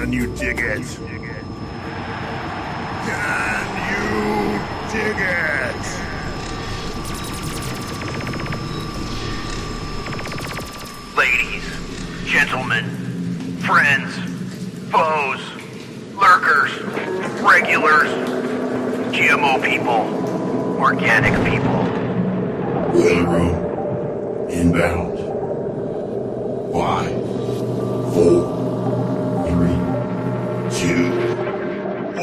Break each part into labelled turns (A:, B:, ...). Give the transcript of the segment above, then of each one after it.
A: Can you dig it? Can you dig it?
B: Ladies, gentlemen, friends, foes, lurkers, regulars, GMO people, organic people.
A: Boiler room. Inbound. 5, 4, 3, 2, 1.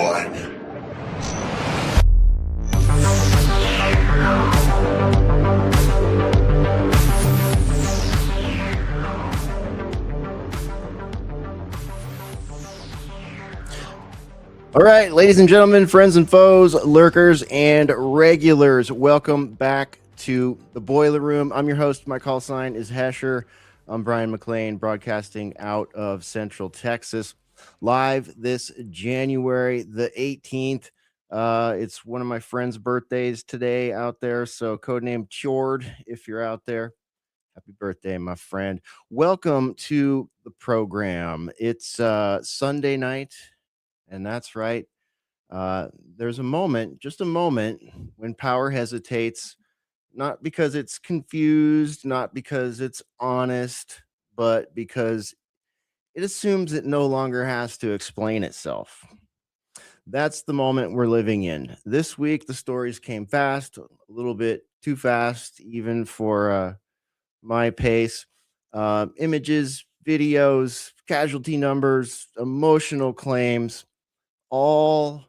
C: All right, ladies and gentlemen, friends and foes, lurkers and regulars, welcome back to the Boiler Room. I'm your host. My call sign is Hesher. I'm Bryan McClain, broadcasting out of Central Texas, live this January the 18th. It's one of my friend's birthdays today out there, so codename Chord, if you're out there. Happy birthday, my friend. Welcome to the program. It's Sunday night. And that's right. There's a moment, just a moment, when power hesitates, not because it's confused, not because it's honest, but because it assumes it no longer has to explain itself. That's the moment we're living in. This week, the stories came fast, a little bit too fast, even for my pace. Images, videos, casualty numbers, emotional claims, all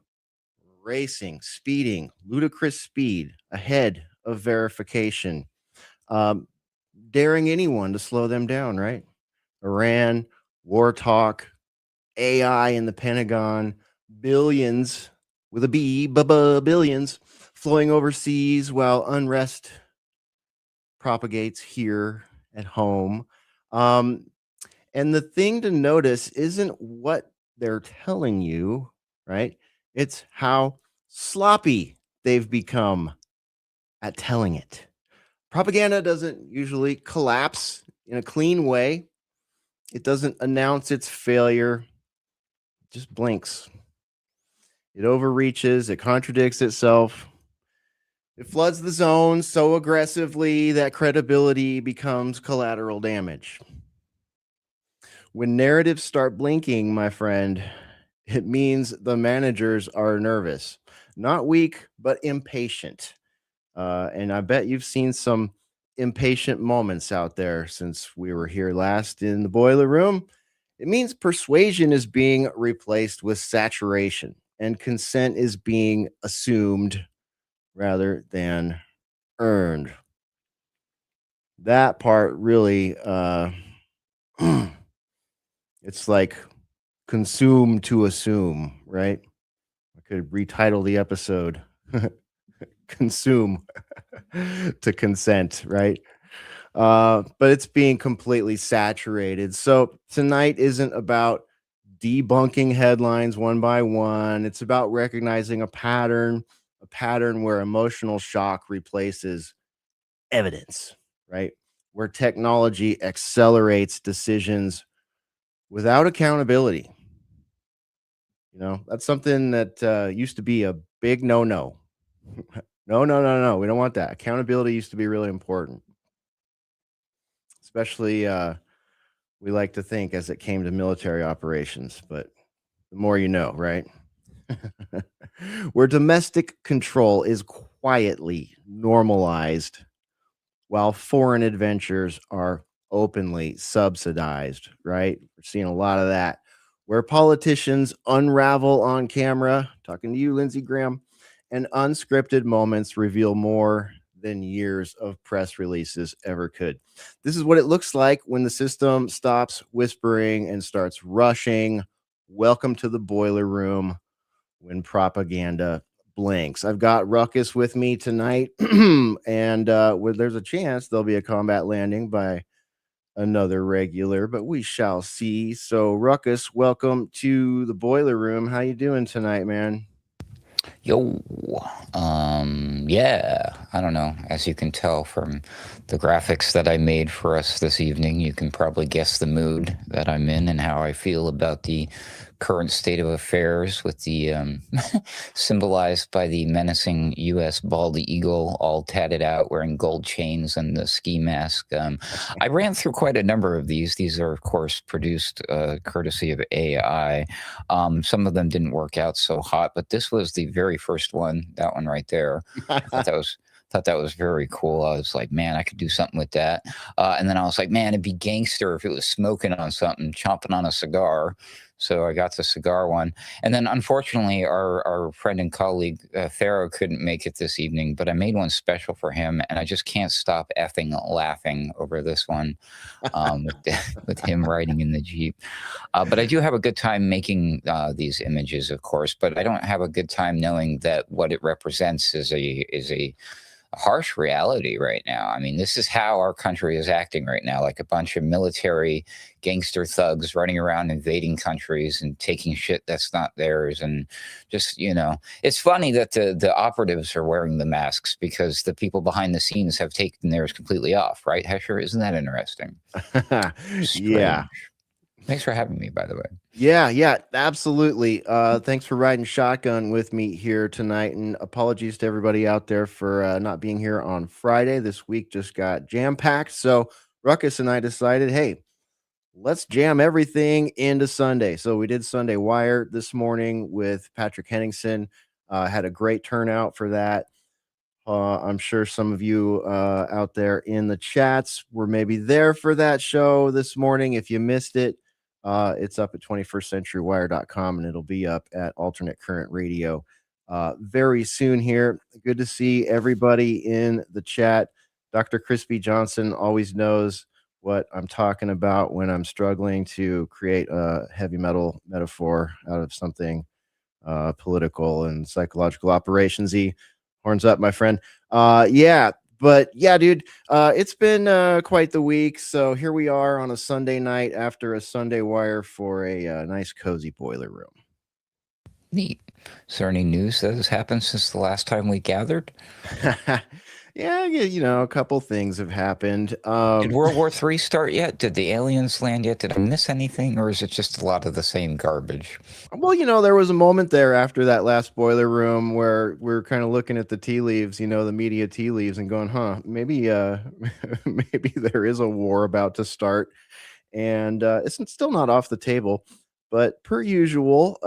C: racing, speeding, ludicrous speed ahead of verification, daring anyone to slow them down, right? Iran, war talk, AI in the Pentagon, billions with a B, billions flowing overseas while unrest propagates here at home. And the thing to notice isn't what they're telling you, right? It's how sloppy they've become at telling it. Propaganda doesn't usually collapse in a clean way. It doesn't announce its failure. It just blinks. It overreaches. It contradicts itself. It floods the zone so aggressively that credibility becomes collateral damage. When narratives start blinking, my friend, it means the managers are nervous, not weak, but impatient. And I bet you've seen some impatient moments out there since we were here last in the Boiler Room. It means persuasion is being replaced with saturation, and consent is being assumed rather than earned. That part really, it's like consume to assume, right? I could retitle the episode consume to consent, right? But it's being completely saturated. So tonight isn't about debunking headlines one by one. It's about recognizing a pattern where emotional shock replaces evidence, right? Where technology accelerates decisions without accountability. You know, that's something that used to be a big no. No. We don't want that. Accountability used to be really important, especially we like to think as it came to military operations, but the more you know, right? Where domestic control is quietly normalized while foreign adventures are openly subsidized, right? We're seeing a lot of that. Where politicians unravel on camera, talking to you, Lindsey Graham, and unscripted moments reveal more than years of press releases ever could. This is what it looks like when the system stops whispering and starts rushing. Welcome to the Boiler Room when propaganda blinks. I've got Ruckus with me tonight, and there's a chance there'll be a combat landing by another regular, but we shall see. So, Ruckus, welcome to the Boiler Room. How you doing tonight, man?
D: Yo, yeah, I don't know. As you can tell from the graphics that I made for us this evening, you can probably guess the mood that I'm in and how I feel about the current state of affairs with the symbolized by the menacing U.S. bald eagle, all tatted out, wearing gold chains and the ski mask. I ran through quite a number of these. These are, of course, produced courtesy of AI. Some of them didn't work out so hot, but this was the very first one. That one right there. I thought that was very cool. I was like, man, I could do something with that. And then I was like, man, it'd be gangster if it was smoking on something, chomping on a cigar. So I got the cigar one. And then unfortunately, our friend and colleague, Pharaoh, couldn't make it this evening, but I made one special for him. And I just can't stop effing laughing over this one with him riding in the Jeep. But I do have a good time making these images, of course, but I don't have a good time knowing that what it represents is a harsh reality right now. I mean, this is how our country is acting right now, like a bunch of military gangster thugs running around invading countries and taking shit that's not theirs. And just, it's funny that the operatives are wearing the masks because the people behind the scenes have taken theirs completely off, right, Hesher? Isn't that interesting?
C: Yeah.
D: Thanks for having me, by the way.
C: Yeah, absolutely. Thanks for riding shotgun with me here tonight, and apologies to everybody out there for not being here on Friday. This week just got jam-packed, so Ruckus and I decided, hey, let's jam everything into Sunday. So we did Sunday Wire this morning with Patrick Henningsen. Had a great turnout for that. I'm sure some of you out there in the chats were maybe there for that show this morning. If you missed it, it's up at 21stcenturywire.com, and it'll be up at Alternate Current Radio very soon here. Good to see everybody in the chat. Dr. Crispy Johnson always knows what I'm talking about when I'm struggling to create a heavy metal metaphor out of something political and psychological operations-y. Horns up, my friend. But yeah, dude, it's been quite the week. So here we are on a Sunday night after a Sunday Wire for a nice cozy boiler room.
D: Neat. Is there any news that has happened since the last time we gathered?
C: Yeah, a couple things have happened.
D: Did World War III start yet? Did the aliens land yet? Did I miss anything? Or is it just a lot of the same garbage?
C: Well, there was a moment there after that last boiler room where we're kind of looking at the tea leaves, the media tea leaves, and going, maybe maybe there is a war about to start. And it's still not off the table. But per usual,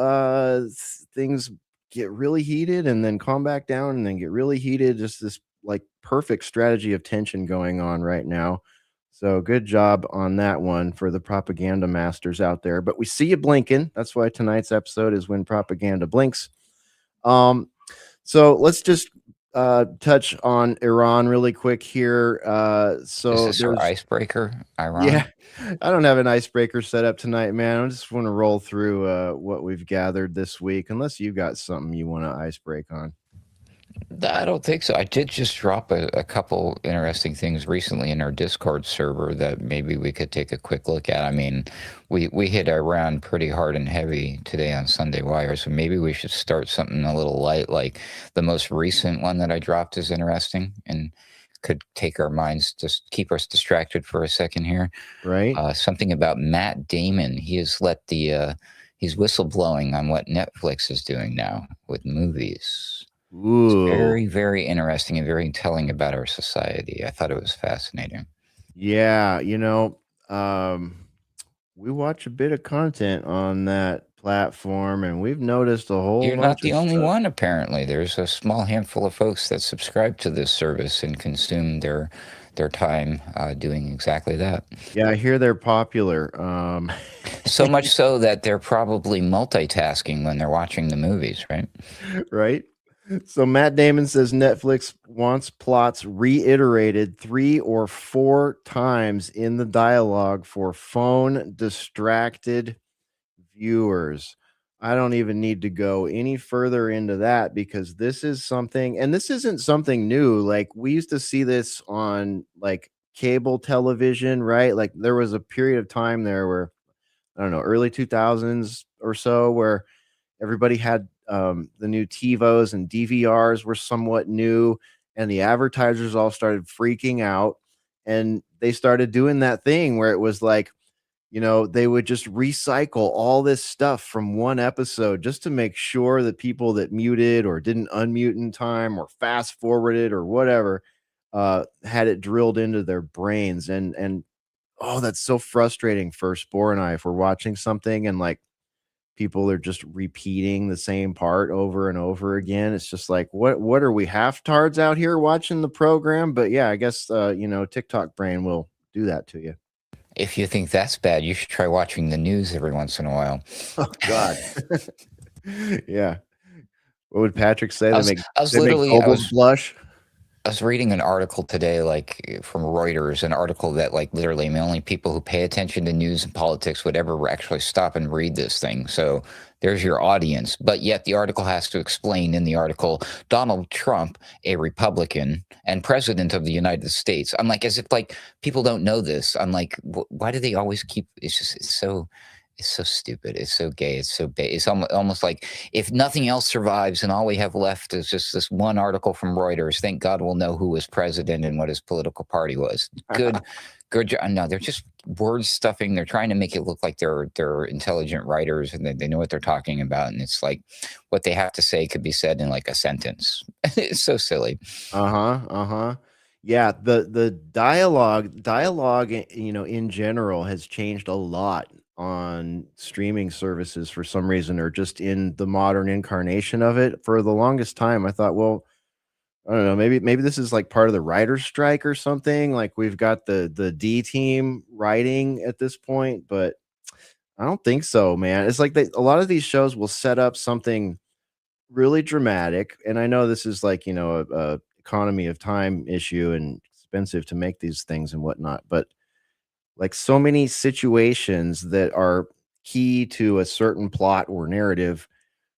C: things get really heated and then calm back down and then get really heated. Just this like perfect strategy of tension going on right now. So good job on that one for the propaganda masters out there. But we see you blinking. That's why tonight's episode is When Propaganda Blinks. So let's just touch on Iran really quick here. So
D: is this our icebreaker, Iran?
C: Yeah, I don't have an icebreaker set up tonight, man. I just want to roll through what we've gathered this week, unless you got something you want to icebreak on.
D: I don't think so. I did just drop a couple interesting things recently in our Discord server that maybe we could take a quick look at. I mean, we hit Iran pretty hard and heavy today on Sunday Wire, so maybe we should start something a little light. Like the most recent one that I dropped is interesting and could take our minds, just keep us distracted for a second here.
C: Right.
D: Something about Matt Damon. He has let he's whistleblowing on what Netflix is doing now with movies.
C: Ooh.
D: It's very, very interesting and very telling about our society. I thought it was fascinating.
C: Yeah, we watch a bit of content on that platform, and we've noticed a whole
D: You're
C: bunch
D: not the
C: of
D: only
C: stuff.
D: one, apparently. There's a small handful of folks that subscribe to this service and consume their time doing exactly that.
C: Yeah, I hear they're popular.
D: So much so that they're probably multitasking when they're watching the movies, right?
C: Right. So Matt Damon says Netflix wants plots reiterated 3 or 4 times in the dialogue for phone distracted viewers. I don't even need to go any further into that because this is something, and this isn't something new. Like we used to see this on like cable television, right? Like there was a period of time there where I don't know, early 2000s or so, where everybody had the new TiVos and DVRs were somewhat new, and the advertisers all started freaking out, and they started doing that thing where it was like, they would just recycle all this stuff from one episode just to make sure that people that muted or didn't unmute in time or fast forwarded or whatever had it drilled into their brains. And oh, that's so frustrating for Spore and I if we're watching something and like people are just repeating the same part over and over again. It's just like, what are we half-tards out here watching the program? But yeah, I guess TikTok brain will do that to you.
D: If you think that's bad, you should try watching the news every once in a while.
C: Oh God. Yeah. What would Patrick say?
D: I
C: They
D: was
C: make Goebbels blush.
D: I was reading an article today, like from Reuters, an article that like literally the only people who pay attention to news and politics would ever actually stop and read this thing. So there's your audience. But yet the article has to explain in the article, Donald Trump, a Republican and president of the United States. I'm like, as if like people don't know this. I'm like, why do they always keep, it's so stupid. It's so gay. It's so bad. It's almost like if nothing else survives and all we have left is just this one article from Reuters, thank God we'll know who was president and what his political party was. Good job. No, they're just word stuffing. They're trying to make it look like they're intelligent writers and they know what they're talking about. And it's like what they have to say could be said in like a sentence. It's so silly.
C: Yeah, the dialogue, in general has changed a lot on streaming services for some reason, or just in the modern incarnation of it. For the longest time, I thought, well, I don't know, maybe this is like part of the writer's strike or something. Like we've got the D team writing at this point, but I don't think so, man. It's like a lot of these shows will set up something really dramatic, and I know this is like a economy of time issue and expensive to make these things and whatnot, but like so many situations that are key to a certain plot or narrative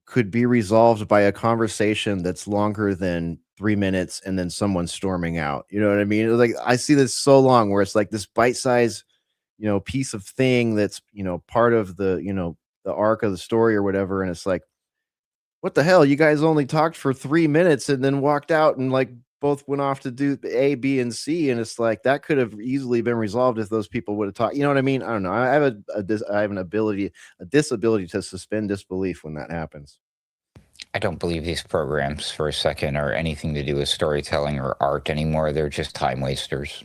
C: could be resolved by a conversation that's longer than 3 minutes and then someone storming out. You know what I mean? Like I see this so long where it's like this bite-size, piece of thing that's, part of the arc of the story or whatever. And it's like, what the hell? You guys only talked for 3 minutes and then walked out and like both went off to do A, B, and C. And it's like that could have easily been resolved if those people would have talked. You know what I mean? I don't know. I have a disability to suspend disbelief when that happens.
D: I don't believe these programs for a second are anything to do with storytelling or art anymore. They're just time wasters.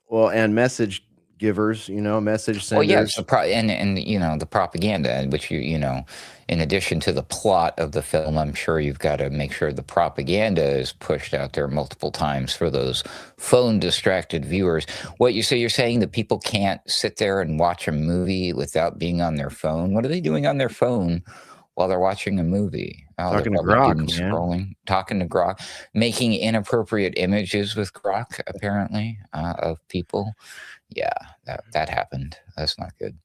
C: Well, and message givers, message senders.
D: Well, yeah, it's and the propaganda, which in addition to the plot of the film, I'm sure you've got to make sure the propaganda is pushed out there multiple times for those phone distracted viewers. You're saying that people can't sit there and watch a movie without being on their phone? What are they doing on their phone while they're watching a movie?
C: Talking to Grok, man.
D: Scrolling, talking to Grok, making inappropriate images with Grok, apparently, of people. Yeah, that happened. That's not good.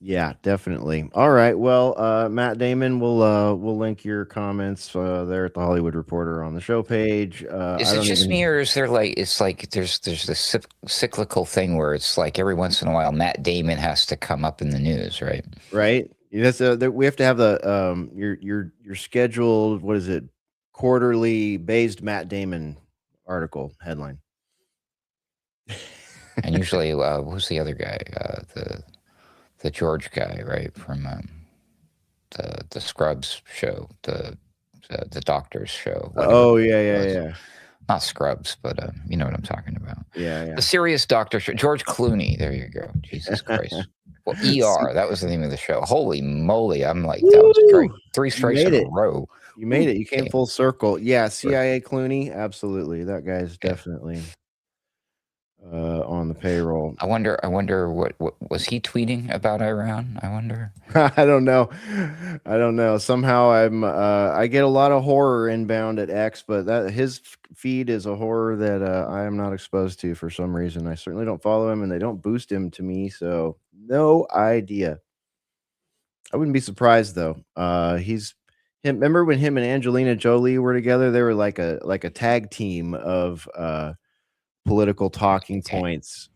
C: Yeah, definitely. All right. Well, Matt Damon, we'll link your comments there at the Hollywood Reporter on the show page.
D: Is it just me, or is there it's like there's this cyclical thing where it's like every once in a while Matt Damon has to come up in the news, right?
C: Right. That's we have to have the your scheduled, what is it, quarterly based Matt Damon article headline.
D: And usually, who's the other guy? The George guy, right, from the Scrubs show, the Doctors show.
C: Oh yeah.
D: Not Scrubs, but you know what I'm talking about.
C: Yeah.
D: The Serious Doctor show. George Clooney. There you go. Jesus Christ. Well, ER. That was the name of the show. Holy moly! I'm like, that was three strikes in a row.
C: You made it. You came full circle. Yeah, CIA Clooney. Absolutely. That guy's definitely on the payroll.
D: I wonder what was he tweeting about Iran? I wonder.
C: I don't know. Somehow I get a lot of horror inbound at X, but that his feed is a horror that I am not exposed to for some reason. I certainly don't follow him, and they don't boost him to me, so no idea. I wouldn't be surprised though. Remember when him and Angelina Jolie were together? They were like a tag team of political talking points.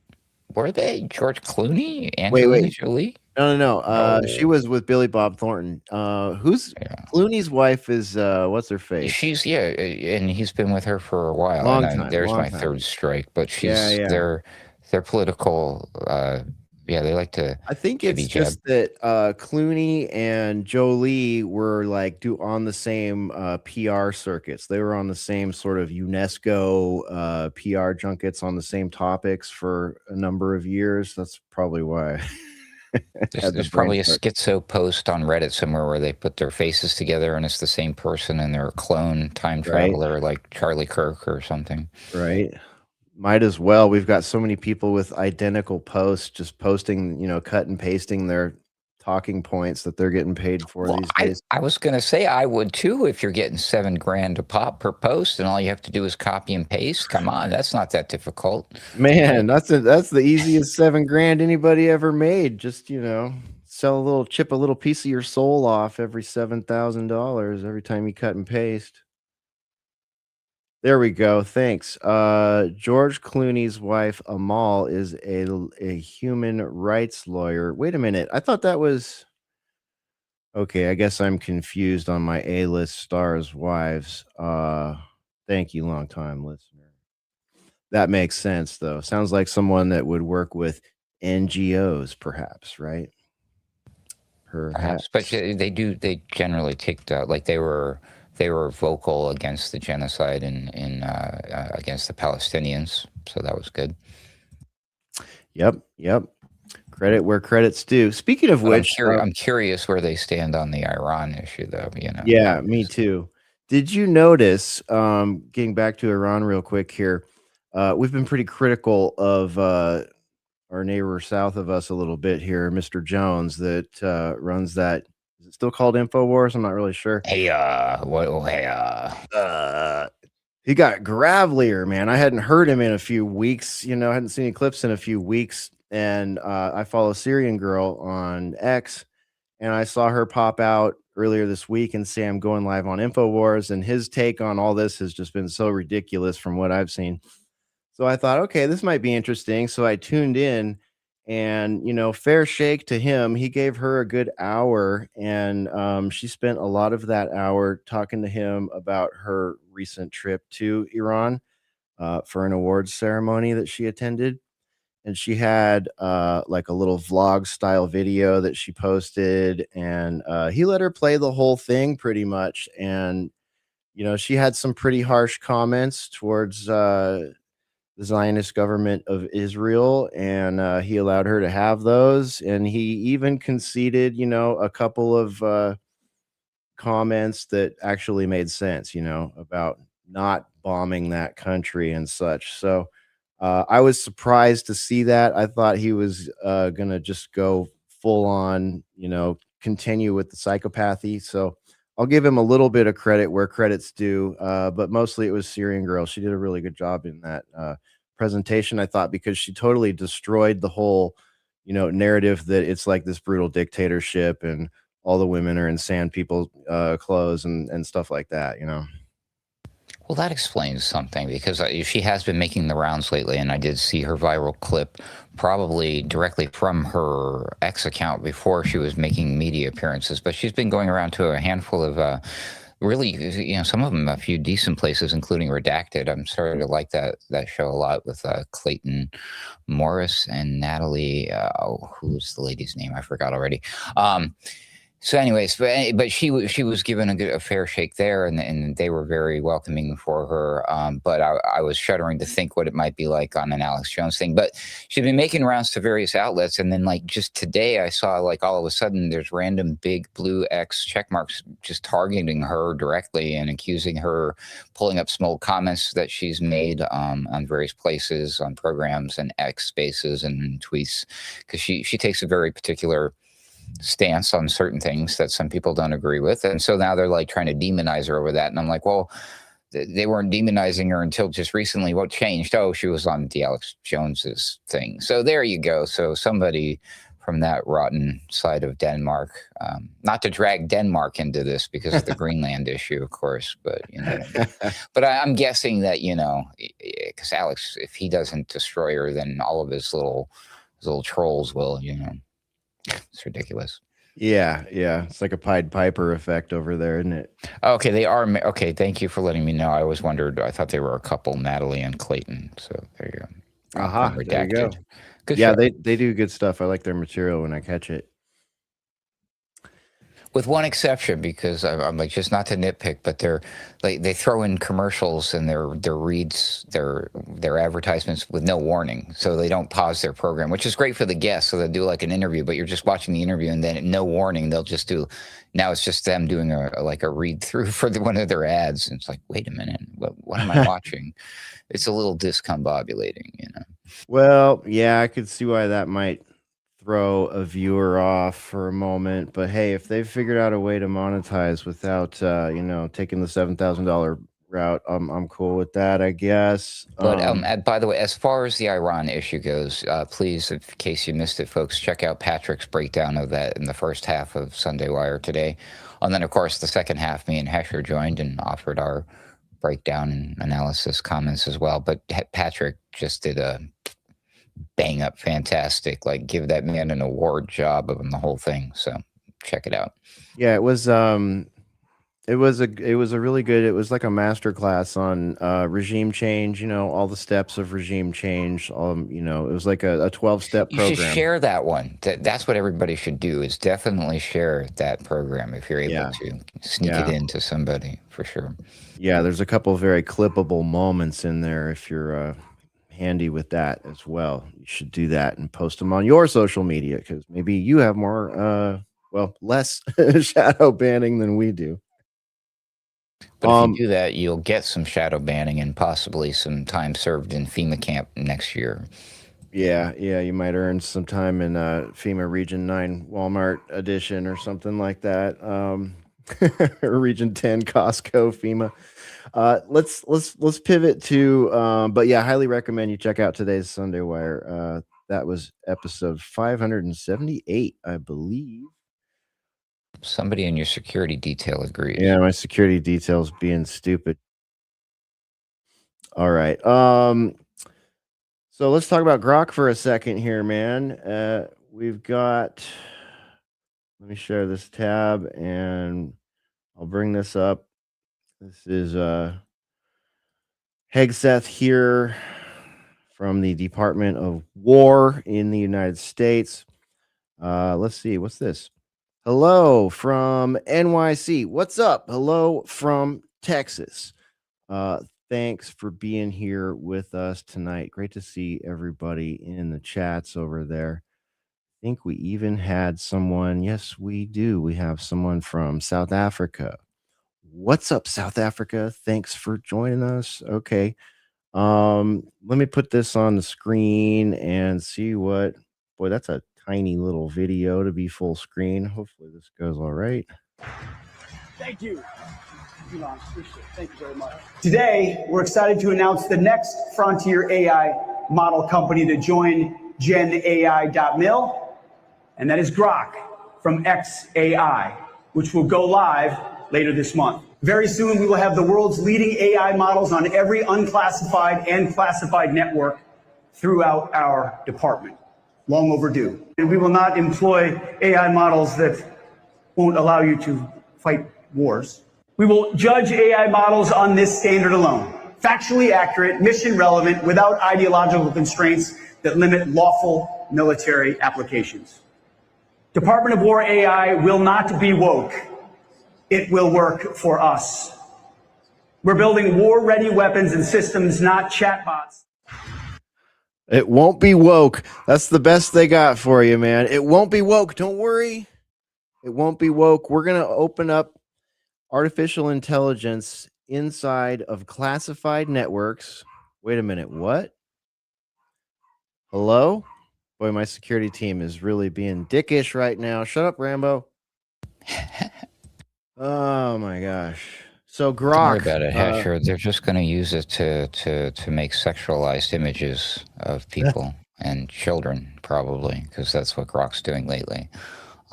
D: Were they George Clooney? Angelina Jolie?
C: No. She was with Billy Bob Thornton. Clooney's wife is what's her face?
D: She's and he's been with her for a while.
C: Long time.
D: There's my third strike, but she's they're Their political, they like to.
C: I think
D: jibby
C: it's
D: jab.
C: just that Clooney and Jolie were like on the same PR circuits. They were on the same sort of UNESCO PR junkets on the same topics for a number of years. That's probably why.
D: There's probably a schizo post on Reddit somewhere where they put their faces together and it's the same person and they're a clone time traveler like Charlie Kirk or something.
C: Right. Might as well. We've got so many people with identical posts just posting, cut and pasting their talking points that they're getting paid for these days.
D: I was going to say I would too if you're getting $7,000 a pop per post and all you have to do is copy and paste. Come on, that's not that difficult.
C: Man, that's the easiest $7,000 anybody ever made. Just, chip a little piece of your soul off every $7,000 every time you cut and paste. There we go. Thanks. George Clooney's wife, Amal, is a human rights lawyer. Wait a minute. I thought that was... Okay, I guess I'm confused on my A-list stars' wives. Thank you, long-time listener. That makes sense, though. Sounds like someone that would work with NGOs, perhaps, right?
D: Perhaps. But they generally take like they were vocal against the genocide and against the Palestinians, so that was good. Yep.
C: Credit where credit's due. Speaking of which,
D: I'm curious where they stand on the Iran issue, though.
C: Yeah, me too. Did you notice? Getting back to Iran real quick here, we've been pretty critical of our neighbor south of us a little bit here, Mr. Jones, that runs that. Is it still called InfoWars? I'm not really sure.
D: He got
C: gravelier, man. I hadn't heard him in a few weeks. I hadn't seen any clips in a few weeks. And I follow Syrian Girl on X, and I saw her pop out earlier this week and say I'm going live on InfoWars, and his take on all this has just been so ridiculous from what I've seen. So I thought, okay, this might be interesting. So I tuned in, and fair shake to him. He gave her a good hour, and she spent a lot of that hour talking to him about her recent trip to Iran for an awards ceremony that she attended. And she had like a little vlog style video that she posted, and he let her play the whole thing pretty much. And, she had some pretty harsh comments towards the Zionist government of Israel, and he allowed her to have those. And he even conceded, a couple of comments that actually made sense, about not bombing that country and such. So I was surprised to see that. I thought he was going to just go full on, continue with the psychopathy. So I'll give him a little bit of credit where credit's due. But mostly it was Syrian Girl. She did a really good job in that presentation, I thought, because she totally destroyed the whole, narrative that it's like this brutal dictatorship and all the women are in sand people clothes and stuff like that,
D: Well, that explains something, because she has been making the rounds lately, and I did see her viral clip probably directly from her X account before she was making media appearances. But she's been going around to a handful of really, some of them a few decent places, including Redacted. I'm starting to like that show a lot with Clayton Morris and Natalie. Who's the lady's name? I forgot already. So anyways, but she was given a fair shake there, and they were very welcoming for her. But I was shuddering to think what it might be like on an Alex Jones thing. But she'd been making rounds to various outlets, and then like just today, I saw like all of a sudden there's random big blue X check marks just targeting her directly and accusing her, pulling up some old comments that she's made on various places, on programs and X spaces and tweets, because she takes a very particular stance on certain things that some people don't agree with. And so now they're like trying to demonize her over that. And I'm like, well, they weren't demonizing her until just recently. What changed? Oh, she was on the Alex Jones's thing. So there you go. So somebody from that rotten side of Denmark, not to drag Denmark into this because of the Greenland issue, of course, but but I'm guessing that, because Alex, if he doesn't destroy her, then all of his little trolls will, It's ridiculous.
C: Yeah. It's like a Pied Piper effect over there, isn't it?
D: Okay, they are. Okay, thank you for letting me know. I always wondered. I thought they were a couple, Natalie and Clayton. So there you go.
C: Aha,
D: from
C: there you go.
D: Redacted. Good
C: Yeah,
D: show.
C: they do good stuff. I like their material when I catch it.
D: With one exception, because I'm like, just not to nitpick, but they throw in commercials and their reads, their advertisements with no warning, so they don't pause their program, which is great for the guests. So they'll do like an interview, but you're just watching the interview, and then no warning, they'll just do. Now it's just them doing a read through for one of their ads, and it's like, wait a minute, what am I watching? It's a little discombobulating, you know.
C: Well, yeah, I could see why that might throw a viewer off for a moment, but hey, if they've figured out a way to monetize without taking the $7,000 route, I'm cool with that, I guess.
D: But by the way, as far as the Iran issue goes, please, in case you missed it, folks, check out Patrick's breakdown of that in the first half of Sunday Wire today. And then, of course, the second half, me and Hesher joined and offered our breakdown and analysis comments as well. But Patrick just did a bang up fantastic, like give that man an award job on the whole thing. So check it out.
C: Yeah, it was a really good, it was like a master class on regime change, all the steps of regime change. It was like a 12-step program.
D: You should share that one. That's what everybody should do, is definitely share that program if you're able to sneak it into somebody, for sure.
C: Yeah, there's a couple of very clippable moments in there. If you're handy with that as well, you should do that and post them on your social media, because maybe you have more less shadow banning than we do.
D: But if you do that, you'll get some shadow banning and possibly some time served in FEMA camp next year.
C: Yeah, you might earn some time in FEMA Region 9 Walmart edition or something like that. Or Region 10 Costco FEMA. Let's pivot to but yeah, highly recommend you check out today's Sunday Wire. That was episode 578, I believe.
D: Somebody in your security detail agrees.
C: Yeah, my security detail's being stupid. All right. So let's talk about Grok for a second here, man. We've got, let me share this tab and I'll bring this up. This is Hegseth here from the Department of War in the United States. Let's see, what's this? Hello from NYC. What's up? Hello from Texas. Thanks for being here with us tonight. Great to see everybody in the chats over there. I think we even had someone. Yes, we do. We have someone from South Africa. What's up, South Africa? Thanks for joining us. Okay. Let me put this on the screen and see what. Boy, that's a tiny little video to be full screen. Hopefully this goes all right.
E: Thank you. Elon, appreciate it. Thank you very much. Today, we're excited to announce the next frontier AI model company to join GenAI.mil, and that is Grok from xAI, which will go live later this month. Very soon, we will have the world's leading AI models on every unclassified and classified network throughout our department. Long overdue. And we will not employ AI models that won't allow you to fight wars. We will judge AI models on this standard alone. Factually accurate, mission relevant, without ideological constraints that limit lawful military applications. Department of War AI will not be woke. It will work for us. We're building war-ready weapons and systems, not chatbots.
C: It won't be woke. That's the best they got for you, man. It won't be woke. Don't worry. It won't be woke. We're going to open up artificial intelligence inside of classified networks. Wait a minute. What? Hello? Boy, my security team is really being dickish right now. Shut up, Rambo. Oh my gosh. So Grok.
D: Don't worry about it, Hesher. They're just going to use it to make sexualized images of people and children, probably, because that's what Grok's doing lately.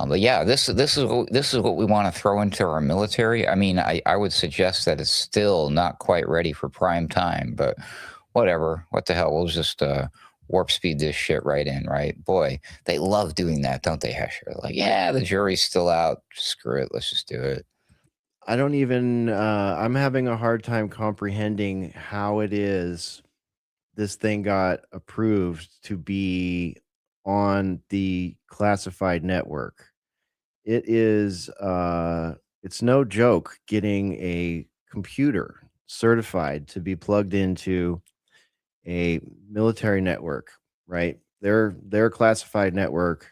D: But yeah, this is what we want to throw into our military. I mean, I would suggest that it's still not quite ready for prime time, but whatever. What the hell? We'll just warp speed this shit right in, right? Boy, they love doing that, don't they, Hesher? Like, yeah, the jury's still out. Screw it. Let's just do it.
C: I don't even, I'm having a hard time comprehending how it is this thing got approved to be on the classified network. It is it's no joke getting a computer certified to be plugged into a military network, right? Their classified network.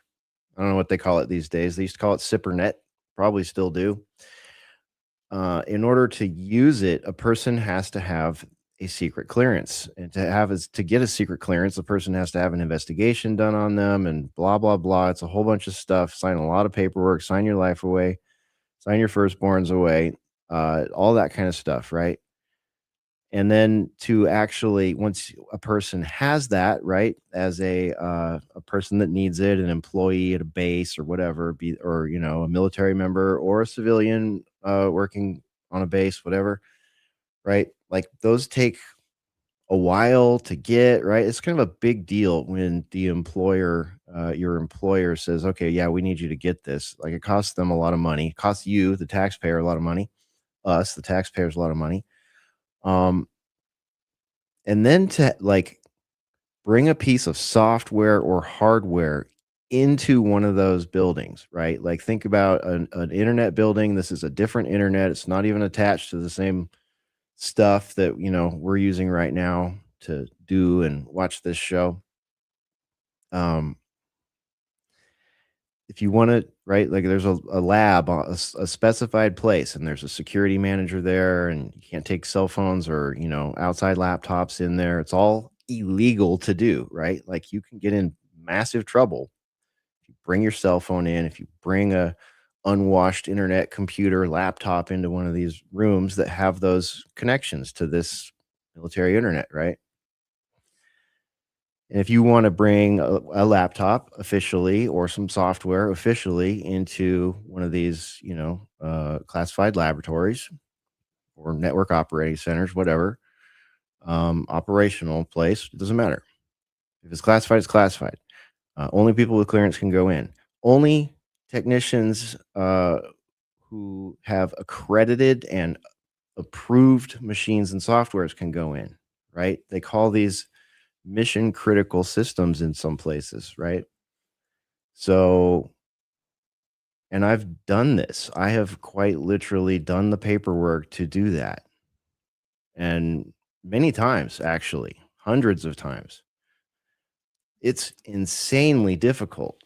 C: I don't know what they call it these days. They used to call it SIPRnet, probably still do. In order to use it, a person has to have a secret clearance, and to get a secret clearance, the person has to have an investigation done on them, and blah blah blah. It's a whole bunch of stuff. Sign a lot of paperwork. Sign your life away. Sign your firstborns away. All that kind of stuff, right? And then to actually, once a person has that, right, as a person that needs it, an employee at a base or whatever, or a military member or a civilian working on a base, whatever, right? Like those take a while to get, right? It's kind of a big deal when the employer, your employer says, okay, yeah, we need you to get this. Like it costs them a lot of money, it costs you, the taxpayer, a lot of money, us, the taxpayers, a lot of money. And then to like bring a piece of software or hardware into one of those buildings, right? Like think about an internet building. This is a different internet. It's not even attached to the same stuff that, we're using right now to do and watch this show. If you want to, right, like there's a lab, a specified place, and there's a security manager there, and you can't take cell phones or, outside laptops in there. It's all illegal to do, right? Like you can get in massive trouble if you bring your cell phone in, if you bring a unwashed internet computer laptop into one of these rooms that have those connections to this military internet, right? And if you want to bring a laptop officially or some software officially into one of these, classified laboratories or network operating centers, whatever, operational place, it doesn't matter. If it's classified, it's classified. Only people with clearance can go in. Only technicians who have accredited and approved machines and softwares can go in, right? They call these mission critical systems in some places, right? So, and I've done this. I have quite literally done the paperwork to do that. And many times, actually, hundreds of times. It's insanely difficult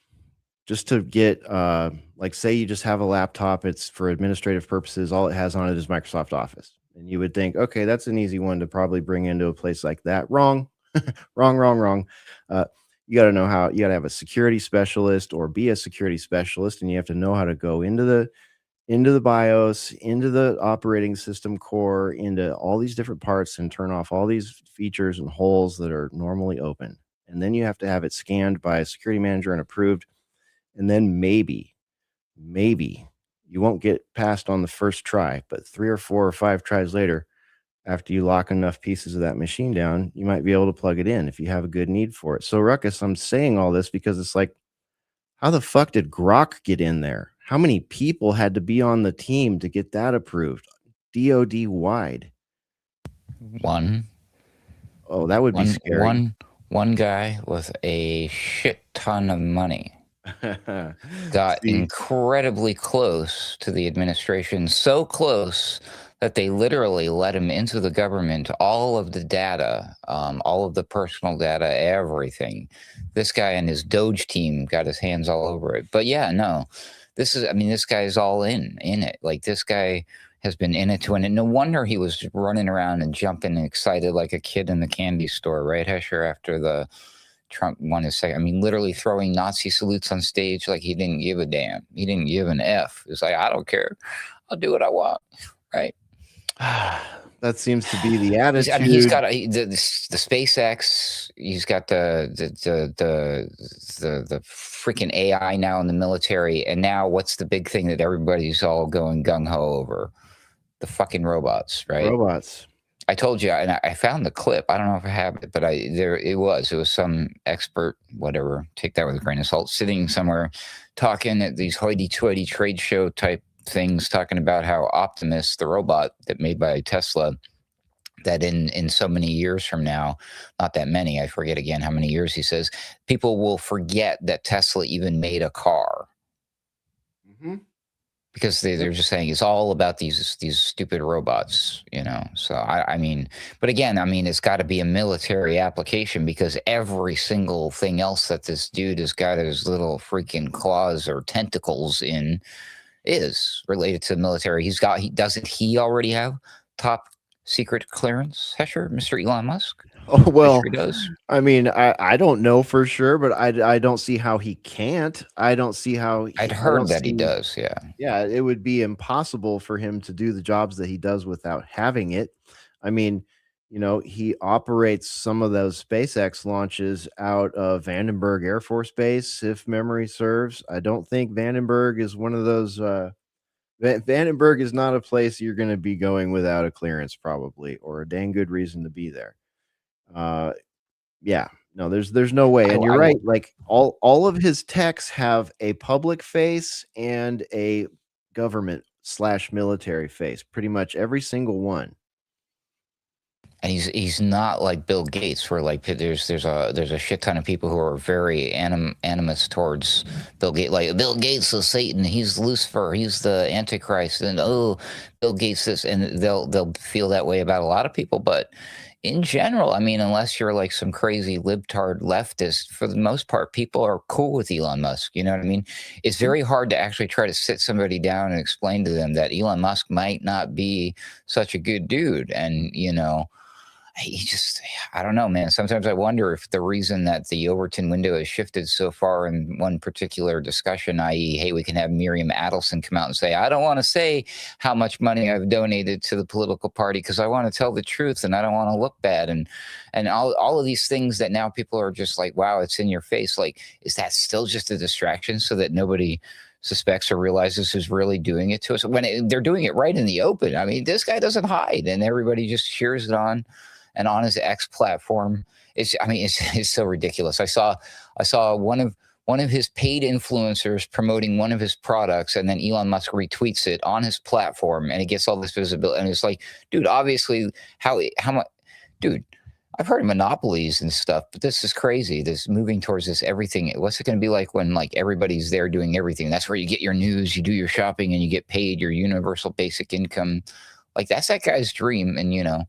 C: just to get, like, say you just have a laptop, it's for administrative purposes, all it has on it is Microsoft Office. And you would think, okay, that's an easy one to probably bring into a place like that. Wrong. wrong. You got to know how, you got to have a security specialist or be a security specialist, and you have to know how to go into the BIOS, into the operating system core, into all these different parts and turn off all these features and holes that are normally open. And then you have to have it scanned by a security manager and approved. And then maybe you won't get passed on the first try, but 3 or 4 or 5 tries later, after you lock enough pieces of that machine down, you might be able to plug it in if you have a good need for it. So Ruckus, I'm saying all this because it's like, how the fuck did Grok get in there? How many people had to be on the team to get that approved? DOD wide.
D: One.
C: Oh, that would be scary.
D: One guy with a shit ton of money got incredibly close to the administration, so close that they literally let him into the government, all of the data, all of the personal data, everything. This guy and his Doge team got his hands all over it. But yeah, no, this guy's all in it. Like this guy has been in it to win. And no wonder he was running around and jumping and excited like a kid in the candy store, right, Hesher, after the Trump won his second. I mean, literally throwing Nazi salutes on stage like he didn't give a damn. He didn't give an F. It's like, I don't care. I'll do what I want, right?
C: That seems to be the attitude.
D: He's got the SpaceX. He's got the freaking AI now in the military. And now, what's the big thing that everybody's all going gung ho over? The fucking robots, right?
C: Robots.
D: I told you, and I found the clip. I don't know if I have it, but it was some expert, whatever. Take that with a grain of salt. Sitting somewhere, talking at these hoity-toity trade show type things, talking about how Optimus, the robot that made by Tesla, that in so many years from now, not that many, I forget again how many years he says, people will forget that Tesla even made a car.
C: Mm-hmm.
D: Because they're just saying it's all about these stupid robots, you know. So I mean, but again, I mean, it's got to be a military application because every single thing else that this dude has got his little freaking claws or tentacles in is related to the military. Doesn't he already have top secret clearance, Hesher, Mr. Elon Musk?
C: Oh, well,
D: Sure he does.
C: I mean, I don't know for sure, but I don't see how he can't. I don't see how
D: I'd
C: I don't
D: heard that he
C: see.
D: does, yeah.
C: Yeah, it would be impossible for him to do the jobs that he does without having it. I mean, you know, he operates some of those SpaceX launches out of Vandenberg Air Force Base, if memory serves. I don't think Vandenberg is one of those. Vandenberg is not a place you're going to be going without a clearance, probably, or a dang good reason to be there. Uh, yeah, no, there's no way. And you're
D: I
C: right. Like all of his techs have a public face and a government / military face. Pretty much every single one.
D: And he's not like Bill Gates, where like there's a shit ton of people who are very animus towards Bill Gates. Like Bill Gates is Satan, he's Lucifer, he's the Antichrist, and oh, Bill Gates this, and they'll feel that way about a lot of people. But in general, I mean, unless you're like some crazy libtard leftist, for the most part, people are cool with Elon Musk. You know what I mean? It's very hard to actually try to sit somebody down and explain to them that Elon Musk might not be such a good dude, and you know. I don't know, man. Sometimes I wonder if the reason that the Overton window has shifted so far in one particular discussion, i.e., hey, we can have Miriam Adelson come out and say, I don't want to say how much money I've donated to the political party because I want to tell the truth and I don't want to look bad. And all of these things that now people are just like, wow, it's in your face. Like, is that still just a distraction so that nobody suspects or realizes who's really doing it to us? When they're doing it right in the open. I mean, this guy doesn't hide and everybody just cheers it on. And on his X platform, it's so ridiculous. I saw one of his paid influencers promoting one of his products, and then Elon Musk retweets it on his platform, and it gets all this visibility. And it's like, dude, obviously, how much, dude? I've heard of monopolies and stuff, but this is crazy. This moving towards this everything. What's it going to be like when like everybody's there doing everything? That's where you get your news, you do your shopping, and you get paid your universal basic income. Like that's that guy's dream, and you know.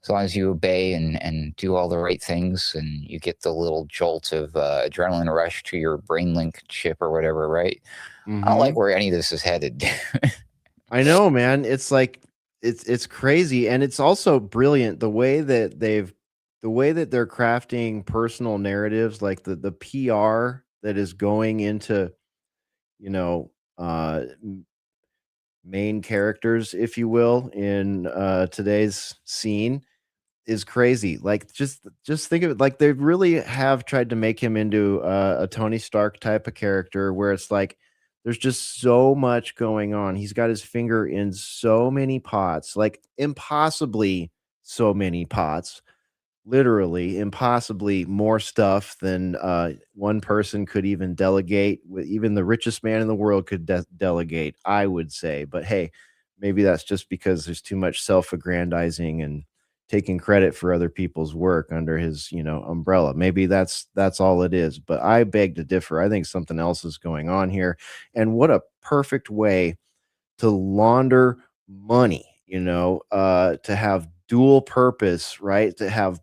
D: As long as you obey and do all the right things and you get the little jolt of adrenaline rush to your brain link chip or whatever, right? I don't like where any of this is headed.
C: I know, man. It's like it's crazy, and it's also brilliant the way that they're crafting personal narratives, like the PR that is going into, you know, main characters, if you will, in today's scene is crazy. Like just think of it, like they really have tried to make him into a Tony Stark type of character where it's like there's just so much going on. He's got his finger in so many pots, like impossibly so many pots, literally impossibly more stuff than one person could even delegate. With even the richest man in the world could delegate, I would say. But hey, maybe that's just because there's too much self-aggrandizing and taking credit for other people's work under his, you know, umbrella. Maybe that's all it is, but I beg to differ. I think something else is going on here. And what a perfect way to launder money, you know, to have dual purpose, right? To have,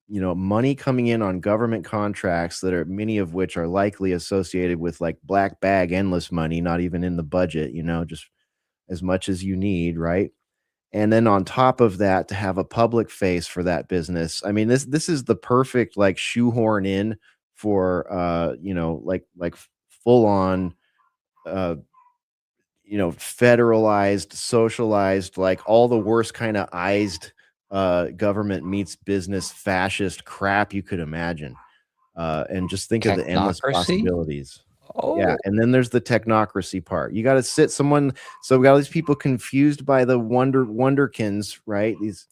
C: you know, money coming in on government contracts that are many of which are likely associated with like black bag endless money, not even in the budget, you know, just as much as you need, right? And then on top of that, to have a public face for that business. I mean, this is the perfect like shoehorn in for you know, like full on you know, federalized, socialized, like all the worst kind of ized government meets business fascist crap you could imagine. And just think of the endless
D: Technocracy?
C: possibilities. Yeah,
D: Oh,
C: and then there's the technocracy part. You got to sit someone. So we got all these people confused by the wonderkins, right? These,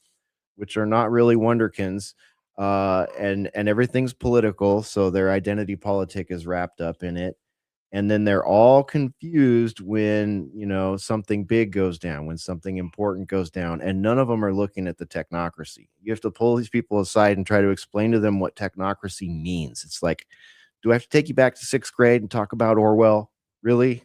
C: which are not really wonderkins, and everything's political. So their identity politic is wrapped up in it. and then they're all confused when, you know, something big goes down, when something important goes down, and none of them are looking at the technocracy. You have to pull these people aside and try to explain to them what technocracy means. It's like, do I have to take you back to 6th grade and talk about Orwell? Really?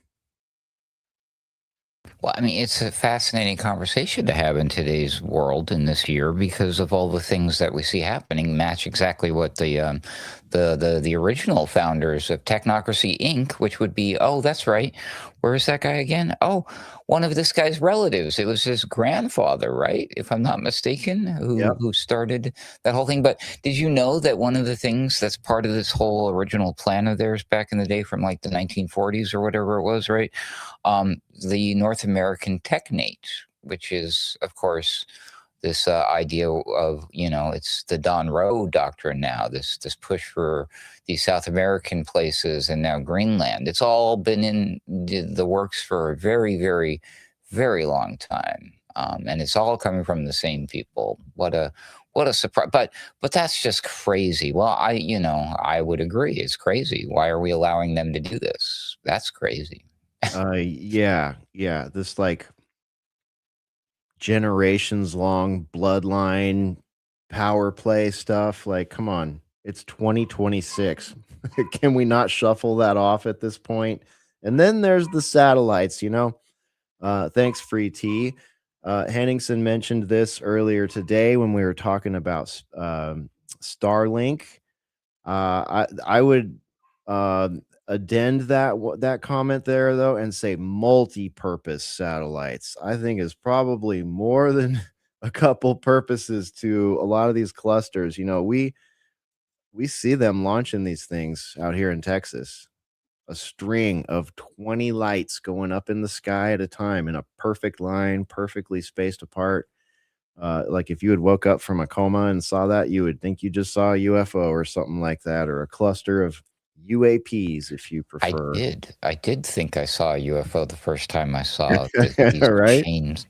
D: Well, I mean, it's a fascinating conversation to have in today's world in this year because of all the things that we see happening match exactly what the original founders of Technocracy Inc., which would be, oh, that's right, where's that guy again? Oh, one of this guy's relatives. It was his grandfather, right? If I'm not mistaken,
C: Yep.
D: who started that whole thing. But did you know that one of the things that's part of this whole original plan of theirs back in the day from like the 1940s or whatever it was, right? The North American Technate, which is, of course, this idea of, you know, it's the Don Rowe doctrine now, this push for these South American places and now Greenland. It's all been in the works for a very, very, very long time. And it's all coming from the same people. What a surprise. But that's just crazy. Well, I would agree. It's crazy. Why are we allowing them to do this? That's crazy.
C: Yeah. This like generations long bloodline power play stuff. Like, come on, it's 2026. Can we not shuffle that off at this point? And then there's the satellites, you know. Thanks, Free T. Henningsen mentioned this earlier today when we were talking about Starlink. I would addend that comment there though and say multi-purpose satellites. I think is probably more than a couple purposes to a lot of these clusters. You know, we see them launching these things out here in Texas. A string of 20 lights going up in the sky at a time in a perfect line, perfectly spaced apart. Like if you had woke up from a coma and saw that, you would think you just saw a UFO or something like that, or a cluster of UAPs, if you prefer.
D: I did think I saw a UFO the first time I saw these
C: Right?
D: chains.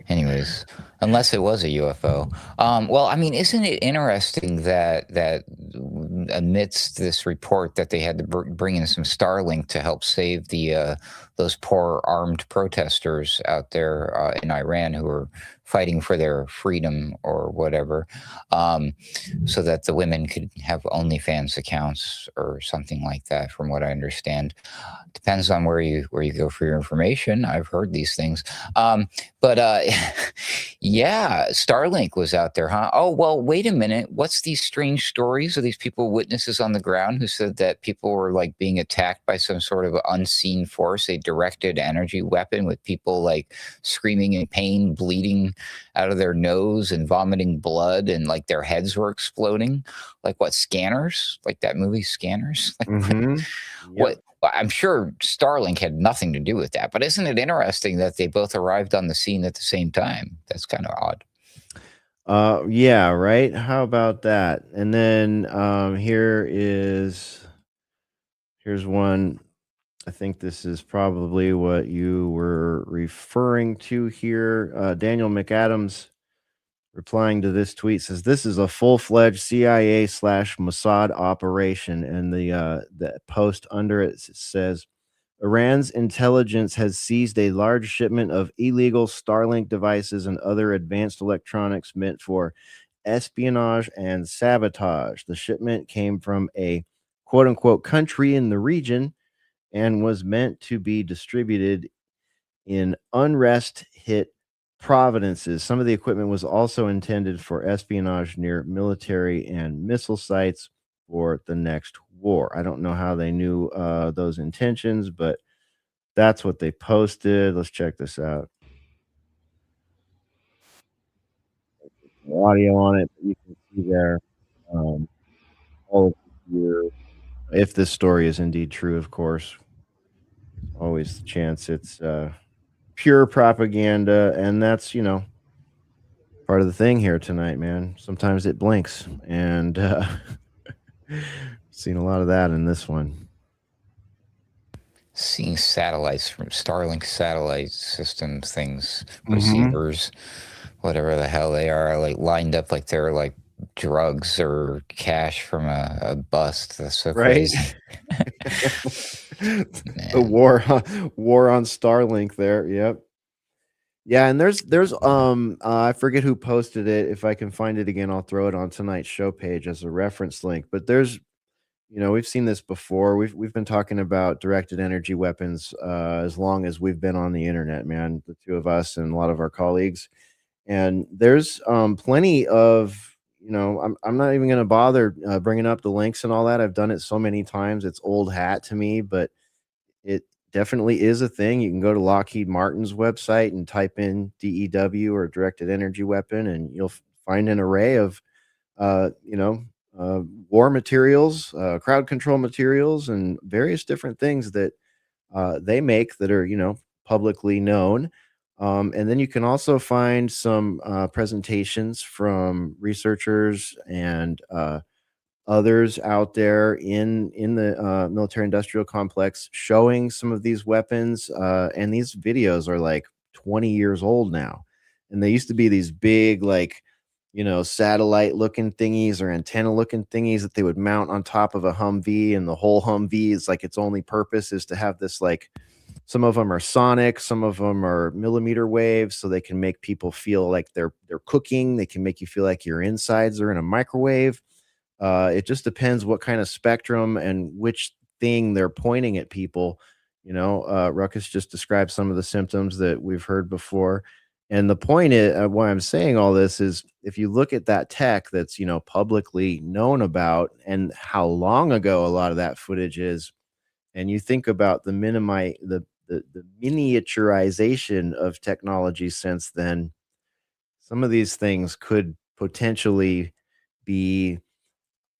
D: Anyways, unless it was a UFO. Well, I mean, isn't it interesting that amidst this report that they had to bring in some Starlink to help save the those poor armed protesters out there in Iran who were fighting for their freedom or whatever, so that the women could have OnlyFans accounts or something like that, from what I understand. Depends on where you go for your information. I've heard these things. But yeah, Starlink was out there, huh? Oh, well, wait a minute. What's these strange stories of these people, witnesses on the ground, who said that people were like being attacked by some sort of unseen force, a directed energy weapon with people like screaming in pain, bleeding out of their nose and vomiting blood, and like their heads were exploding? Like what, Scanners? Like that movie Scanners? Like what? I'm sure Starlink had nothing to do with that, but isn't it interesting that they both arrived on the scene at the same time? That's kind of odd.
C: Yeah, right. How about that? And then here's one. I think this is probably what you were referring to here. Daniel McAdams, replying to this tweet, says this is a full-fledged CIA / Mossad operation, and the post under it says Iran's intelligence has seized a large shipment of illegal Starlink devices and other advanced electronics meant for espionage and sabotage. The shipment came from a quote-unquote country in the region and was meant to be distributed in unrest-hit provinces. Some of the equipment was also intended for espionage near military and missile sites for the next war. I don't know how they knew those intentions, but that's what they posted. Let's check this out. Audio on it, you can see there all of the year. If this story is indeed true, of course, always the chance it's pure propaganda, and that's, you know, part of the thing here tonight, man. Sometimes it blinks, and seen a lot of that in this one.
D: Seeing satellites from Starlink satellite system things, receivers, whatever the hell they are, like lined up like they're like drugs or cash from a bust. That's so crazy.
C: The war on Starlink there. Yep. Yeah, and there's I forget who posted it. If I can find it again, I'll throw it on tonight's show page as a reference link. But there's, we've seen this before. We've been talking about directed energy weapons as long as we've been on the internet, man. The two of us and a lot of our colleagues. And there's plenty of, I'm not even going to bother bringing up the links and all that. I've done it so many times. It's old hat to me, but it definitely is a thing. You can go to Lockheed Martin's website and type in DEW or directed energy weapon, and you'll find an array of, war materials, crowd control materials, and various different things that they make that are, publicly known. And then you can also find some presentations from researchers and others out there in the military industrial complex showing some of these weapons. And these videos are like 20 years old now. And they used to be these big, like, satellite looking thingies or antenna looking thingies that they would mount on top of a Humvee. And the whole Humvee is like its only purpose is to have this, like, some of them are sonic, some of them are millimeter waves, so they can make people feel like they're cooking. They can make you feel like your insides are in a microwave. It just depends what kind of spectrum and which thing they're pointing at people. Ruckus just described some of the symptoms that we've heard before. And the point is, why I'm saying all this is, if you look at that tech that's, publicly known about and how long ago a lot of that footage is, and you think about the miniaturization of technology since then, some of these things could potentially be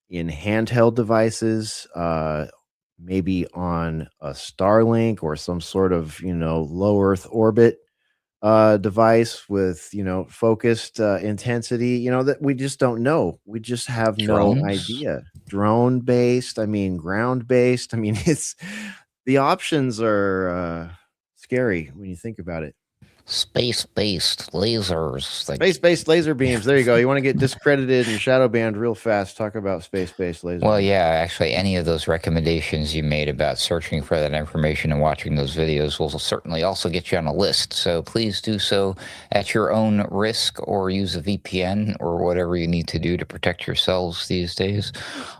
C: in handheld devices, maybe on a Starlink or some sort of, low Earth orbit device with, focused intensity, that we just don't know. We just have no
D: Drones?
C: idea. Drone based, ground based. It's the options are scary when you think about it.
D: Space-based lasers.
C: Space-based laser beams. There you go. You want to get discredited and shadow banned real fast, talk about space-based laser
D: Well,
C: beams.
D: yeah, actually, any of those recommendations you made about searching for that information and watching those videos will certainly also get you on a list. So please do so at your own risk, or use a VPN or whatever you need to do to protect yourselves these days.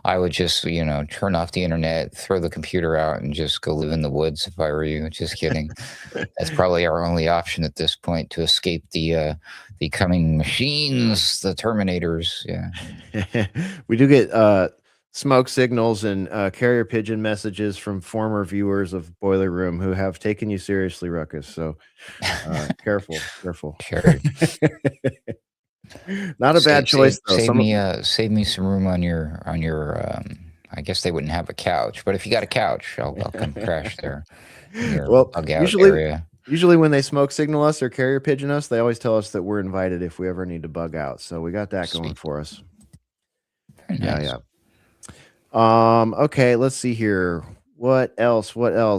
D: I would just, turn off the internet, throw the computer out, and just go live in the woods if I were you. Just kidding. That's probably our only option at this point to escape the coming machines, the Terminators. Yeah.
C: We do get smoke signals and carrier pigeon messages from former viewers of Boiler Room who have taken you seriously, Ruckus. So careful.
D: Sure.
C: Not a bad choice, though.
D: Save me some room on your. I guess they wouldn't have a couch, but if you got a couch, I'll come crash there.
C: Well,
D: bug out
C: usually
D: area.
C: Usually when they smoke signal us or carrier pigeon us, they always tell us that we're invited if we ever need to bug out. So we got that going for us.
D: Very nice.
C: Yeah. Okay, let's see here. What else?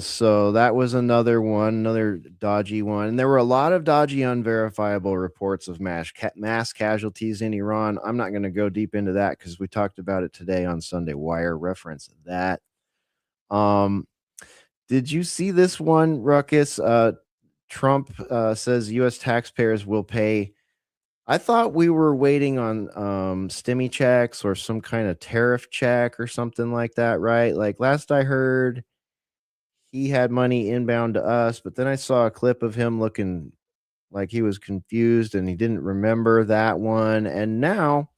C: So that was another dodgy one. And there were a lot of dodgy, unverifiable reports of mass casualties in Iran. I'm not going to go deep into that because we talked about it today on Sunday Wire. Reference that. Did you see this one, Ruckus? Trump says U.S. taxpayers will pay. I thought we were waiting on stimmy checks or some kind of tariff check or something like that, right? Like last I heard, he had money inbound to us, but then I saw a clip of him looking like he was confused and he didn't remember that one. And now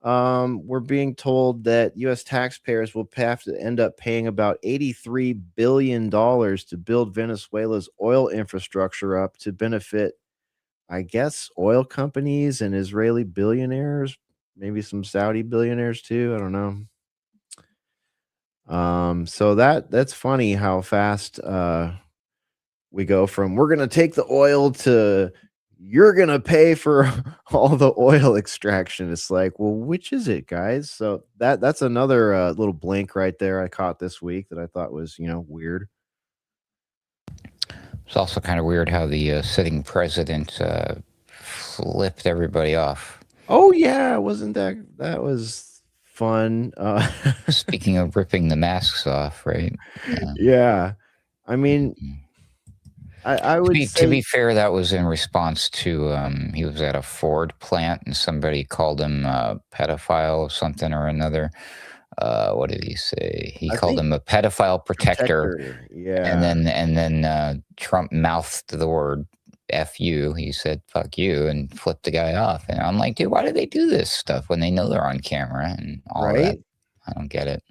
C: we're being told that U.S. taxpayers will have to end up paying about $83 billion to build Venezuela's oil infrastructure up to benefit, I guess, oil companies and Israeli billionaires, maybe some Saudi billionaires too. I don't know. So that's funny how fast we go from we're gonna take the oil to you're gonna pay for all the oil extraction. It's like, well, which is it, guys? So that's another little blink right there I caught this week that I thought was weird.
D: It's also kind of weird how the sitting president flipped everybody off.
C: Oh yeah, wasn't that was fun.
D: Speaking of ripping the masks off, right?
C: Yeah. I mean, I would say,
D: to be fair, that was in response to he was at a Ford plant and somebody called him a pedophile or something or another. What did he say? He called him a pedophile protector.
C: Yeah.
D: And then Trump mouthed the word F you. He said, fuck you, and flipped the guy off. And I'm like, dude, why do they do this stuff when they know they're on camera and all of that? I don't get it.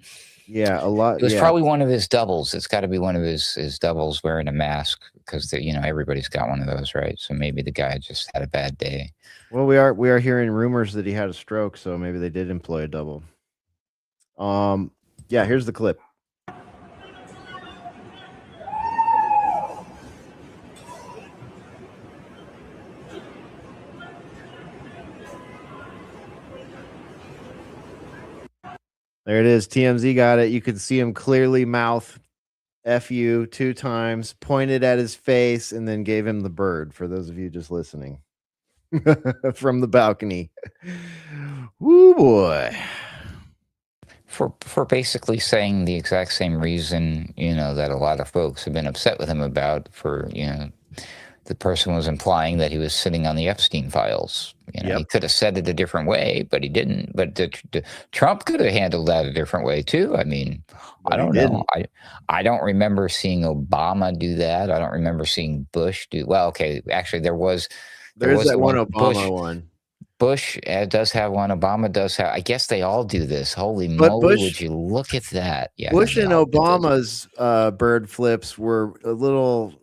C: Yeah, a lot.
D: It was probably one of his doubles. It's got to be one of his doubles wearing a mask because everybody's got one of those, right? So maybe the guy just had a bad day.
C: Well, we are hearing rumors that he had a stroke, so maybe they did employ a double. Yeah, here's the clip. There it is. TMZ got it. You could see him clearly mouth F you 2 times, pointed at his face, and then gave him the bird for those of you just listening from the balcony. Woo boy.
D: For basically saying the exact same reason, that a lot of folks have been upset with him about the person was implying that he was sitting on the Epstein files. He could have said it a different way, but he didn't. But Trump could have handled that a different way too. I mean, I don't know. I don't remember seeing Obama do that. I don't remember seeing Bush do. Well, okay, actually, there was
C: that one Obama one.
D: Bush does have one. Obama does have. I guess they all do this. Holy moly! Would you look at that? Yeah,
C: Bush and Obama's bird flips were a little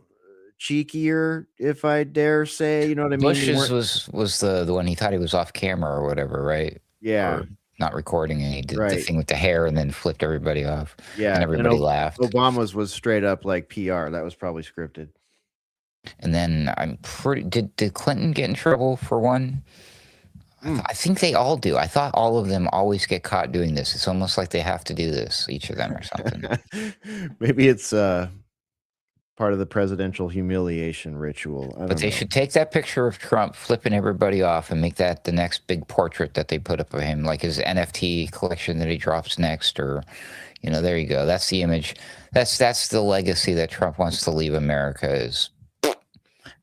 C: cheekier, if I dare say. You know what I mean?
D: Bush's was the one he thought he was off camera or whatever, right?
C: Yeah.
D: Or not recording, and he did the thing with the hair and then flipped everybody off.
C: Yeah.
D: And everybody laughed.
C: Obama's was straight up like PR. That was probably scripted.
D: And then did Clinton get in trouble for one? I think they all do. I thought all of them always get caught doing this. It's almost like they have to do this, each of them or something.
C: Maybe it's part of the presidential humiliation ritual. But
D: they should take that picture of Trump flipping everybody off and make that the next big portrait that they put up of him, like his NFT collection that he drops next, or, there you go. That's the image. That's the legacy that Trump wants to leave America, is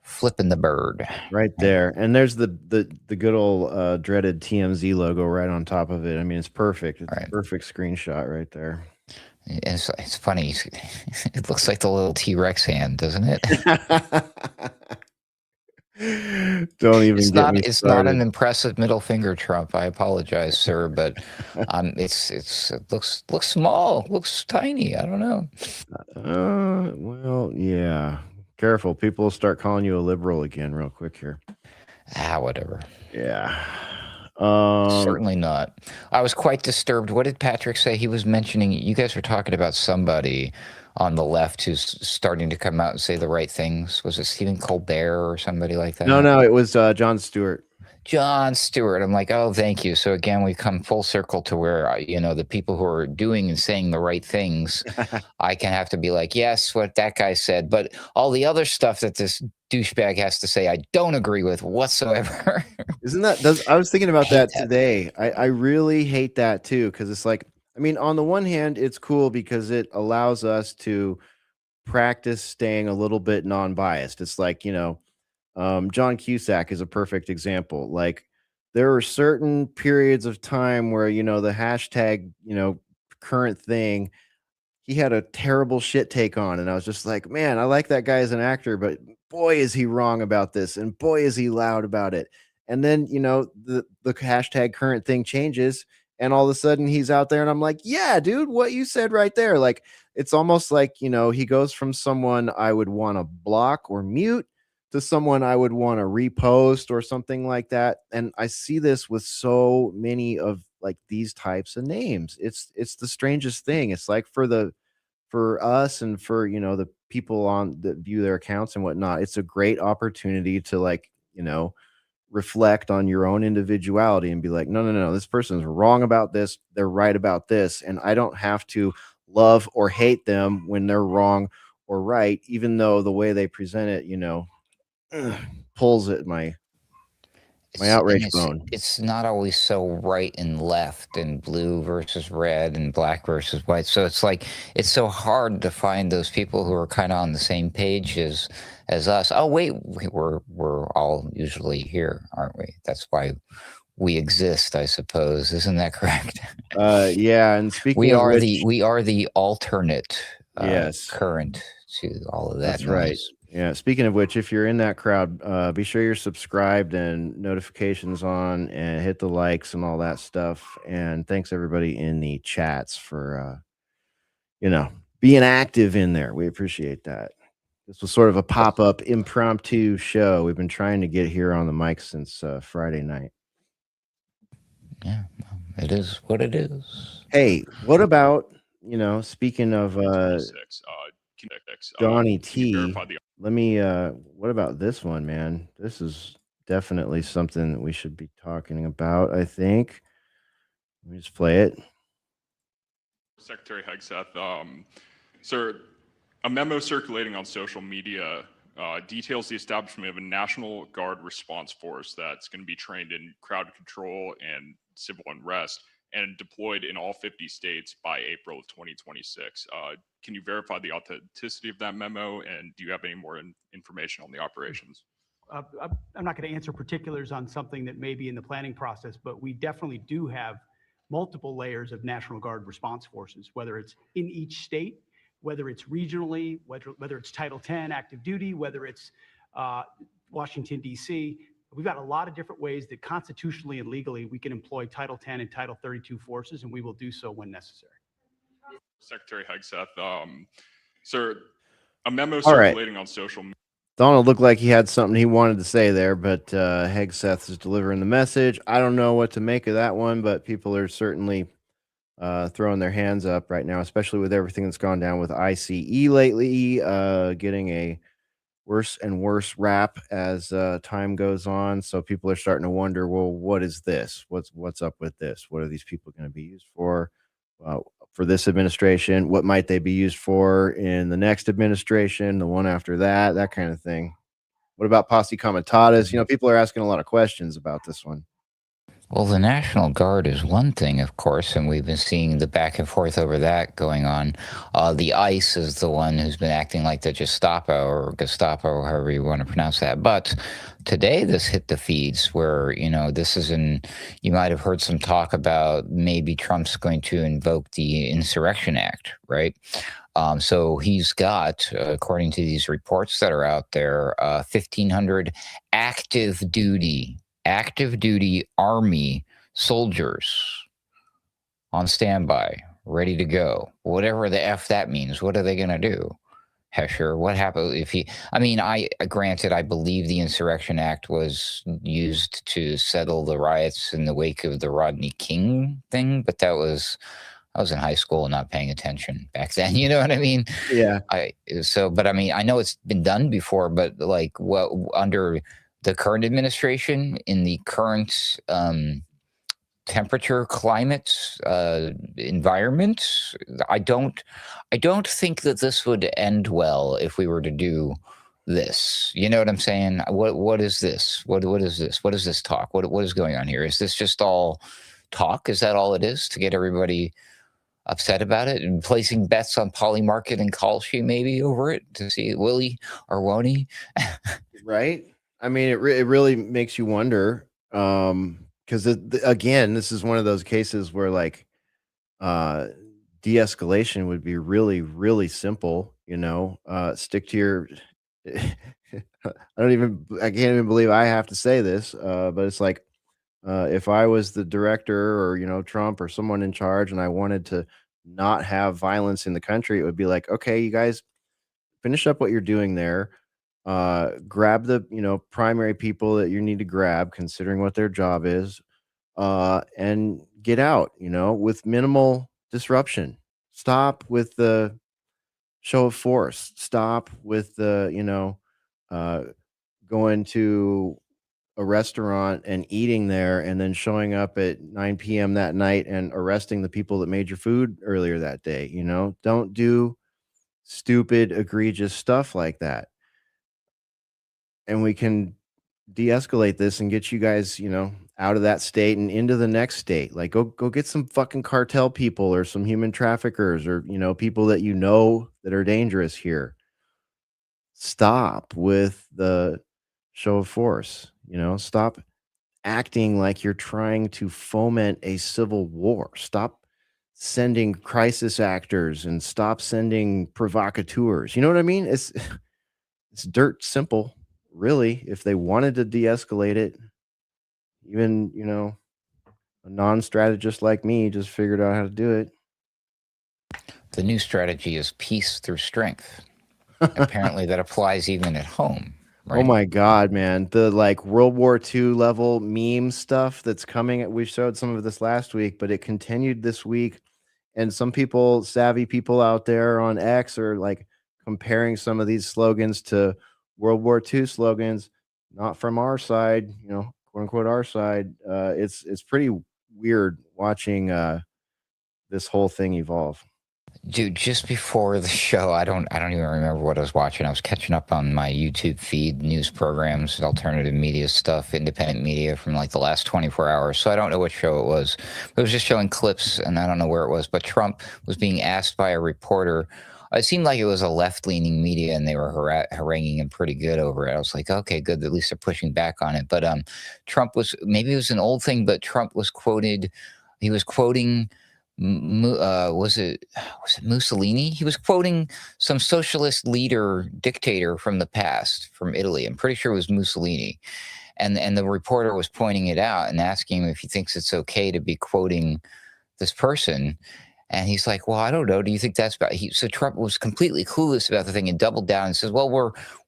D: flipping the bird
C: right there. And there's the good old dreaded TMZ logo right on top of it. I mean, it's perfect. It's a perfect screenshot right there.
D: It's funny. It looks like the little T-Rex hand, doesn't it?
C: Don't even.
D: It's not an impressive middle finger, Trump. I apologize, sir, but it looks small, looks tiny. I don't know.
C: Well, yeah. Careful, people will start calling you a liberal again real quick here.
D: Whatever.
C: Yeah.
D: Certainly not. I was quite disturbed. What did Patrick say? He was mentioning, you guys were talking about somebody on the left who's starting to come out and say the right things. Was it Stephen Colbert or somebody like that?
C: No, it was Jon Stewart.
D: Jon Stewart. I'm like, oh, thank you. So again, we come full circle to where, the people who are doing and saying the right things, I can have to be like, yes, what that guy said. But all the other stuff that this douchebag has to say, I don't agree with whatsoever.
C: Isn't that, I was thinking about that today. I really hate that too. Cause it's like, I mean, on the one hand, it's cool because it allows us to practice staying a little bit non-biased. It's like, John Cusack is a perfect example. Like, there are certain periods of time where, the hashtag, current thing, he had a terrible shit take on. And I was just like, man, I like that guy as an actor, but boy, is he wrong about this. And boy, is he loud about it. And then, the hashtag current thing changes. And all of a sudden he's out there and I'm like, yeah, dude, what you said right there. Like, it's almost like, he goes from someone I would want to block or mute to someone I would want to repost or something like that. And I see this with so many of like these types of names. It's the strangest thing. It's like for us and for, the people that view their accounts and whatnot, it's a great opportunity to like, reflect on your own individuality and be like, no, this person's wrong about this. They're right about this. And I don't have to love or hate them when they're wrong or right, even though the way they present it, pulls at my. My outrage bone.
D: It's not always so right and left and blue versus red and black versus white. So it's like it's so hard to find those people who are kind of on the same page as us. Oh wait, we're all usually here, aren't we? That's why we exist, I suppose. Isn't that correct?
C: Yeah, and speaking
D: we
C: of
D: are
C: which,
D: we are the alternate
C: yes,
D: current to all of that
C: that's
D: noise.
C: right. Yeah. Speaking of which, if you're in that crowd, be sure you're subscribed and notifications on, and hit the likes and all that stuff. And thanks everybody in the chats for being active in there. We appreciate that. This was sort of a pop-up impromptu show. We've been trying to get here on the mic since Friday night.
D: Yeah, it is what it is.
C: Hey, what about, speaking of Donnie T, let me what about this one, man? This is definitely something that we should be talking about, I think. Let me just play it.
F: Secretary Hegseth, sir, a memo circulating on social media details the establishment of a National Guard response force that's going to be trained in crowd control and civil unrest and deployed in all 50 states by April of 2026. Can you verify the authenticity of that memo, and do you have any more information on the operations?
E: I'm not going to answer particulars on something that may be in the planning process, but we definitely do have multiple layers of National Guard response forces, whether it's in each state, whether it's regionally, whether it's Title 10 active duty, whether it's Washington, D.C. We've got a lot of different ways that constitutionally and legally we can employ Title 10 and Title 32 forces, and we will do so when necessary.
F: Secretary Hegseth, sir, a memo circulating on social media.
C: Donald looked like he had something he wanted to say there, but Hegseth is delivering the message. I don't know what to make of that one, but people are certainly throwing their hands up right now, especially with everything that's gone down with ICE lately, getting a worse and worse rap as time goes on. So people are starting to wonder, well, what is this? What's up with this? What are these people going to be used for? For this administration? What might they be used for in the next administration, the one after that, that kind of thing? What about posse comitatus? People are asking a lot of questions about this one.
D: Well, the National Guard is one thing, of course, and we've been seeing the back and forth over that going on. The ICE is the one who's been acting like the Gestapo, or Gestapo, however you want to pronounce that. But today this hit the feeds where, this is you might have heard some talk about maybe Trump's going to invoke the Insurrection Act, right? So he's got, according to these reports that are out there, 1,500 active duty Army soldiers on standby, ready to go. Whatever the F that means. What are they going to do? Hesher, what happened if granted, I believe the Insurrection Act was used to settle the riots in the wake of the Rodney King thing, but I was in high school and not paying attention back then. You know what I mean?
C: Yeah.
D: I know it's been done before, but under the current administration, in the current temperature, climate, environment, I don't think that this would end well if we were to do this. You know what I'm saying? What is this? What is this? What is this talk? What is going on here? Is this just all talk? Is that all it is to get everybody upset about it and placing bets on Polymarket and Kalshi maybe over it to see will he or won't he? Right.
C: I mean, it really makes you wonder, because again, this is one of those cases where de-escalation would be really, really simple. Stick to your. I can't even believe I have to say this, but it's like, if I was the director or Trump or someone in charge, and I wanted to not have violence in the country, it would be like, okay, you guys finish up what you're doing there. Grab the primary people that you need to grab, considering what their job is, and get out with minimal disruption. Stop with the show of force. Stop with the going to a restaurant and eating there and then showing up at 9 p.m. that night and arresting the people that made your food earlier that day. Don't do stupid, egregious stuff like that. And we can de-escalate this and get you guys, out of that state and into the next state. Like go get some fucking cartel people or some human traffickers or, people that that are dangerous here. Stop with the show of force, stop acting like you're trying to foment a civil war. Stop sending crisis actors and stop sending provocateurs. You know what I mean? It's dirt simple, really. If they wanted to de-escalate it, even, a non-strategist like me just figured out how to do it.
D: The new strategy is peace through strength. Apparently that applies even at home. Right?
C: Oh my God, man. The World War II level meme stuff that's coming. We showed some of this last week, but it continued this week. And some savvy people out there on X are comparing some of these slogans to World War II slogans, not from our side, quote unquote our side. It's pretty weird watching this whole thing evolve.
D: Dude, just before the show, I don't even remember what I was watching. I was catching up on my YouTube feed, news programs, alternative media stuff, independent media from the last 24 hours. So I don't know what show it was. It was just showing clips, and I don't know where it was. But Trump was being asked by a reporter. It seemed like it was a left-leaning media, and they were haranguing him pretty good over it. I was like, okay, good. At least they're pushing back on it. But Trump was, maybe it was an old thing, but Trump was quoted. He was quoting. Was it Mussolini? He was quoting some socialist leader, dictator from the past, from Italy. I'm pretty sure it was Mussolini. And the reporter was pointing it out and asking him if he thinks it's okay to be quoting this person. And he's like, well, I don't know. Do you think that's about? So Trump was completely clueless about the thing and doubled down and says, well,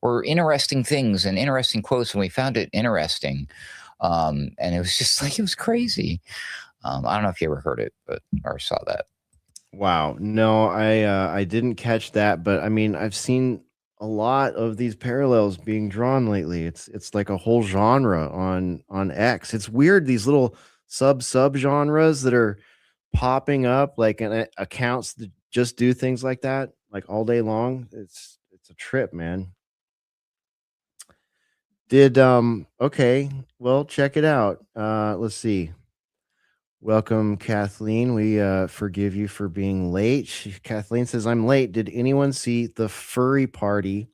D: we're interesting things and interesting quotes, and we found it interesting. And it was just it was crazy. I don't know if you ever heard it, or saw that.
C: Wow. No, I didn't catch that, but I mean, I've seen a lot of these parallels being drawn lately. It's like a whole genre on X. It's weird, these little sub genres that are popping up in accounts that just do things like that all day long. It's a trip, man. Okay, well, check it out. Let's see. Welcome, Kathleen. We forgive you for being late. Kathleen says, I'm late. Did anyone see the furry party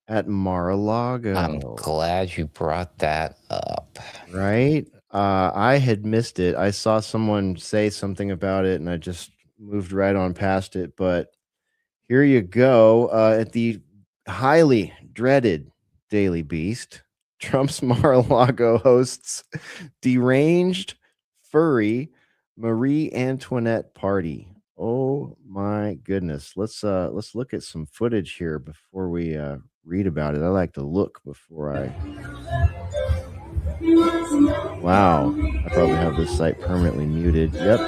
C: at Mar-a-Lago?
D: I'm glad you brought that up.
C: Right? I had missed it. I saw someone say something about it, and I just moved right on past it. But here you go. At the highly dreaded Daily Beast, Trump's Mar-a-Lago hosts deranged furry Marie Antoinette party. Oh my goodness. Let's look at some footage here before we read about it. I like to look before I Wow. I probably have this site permanently muted. Yep.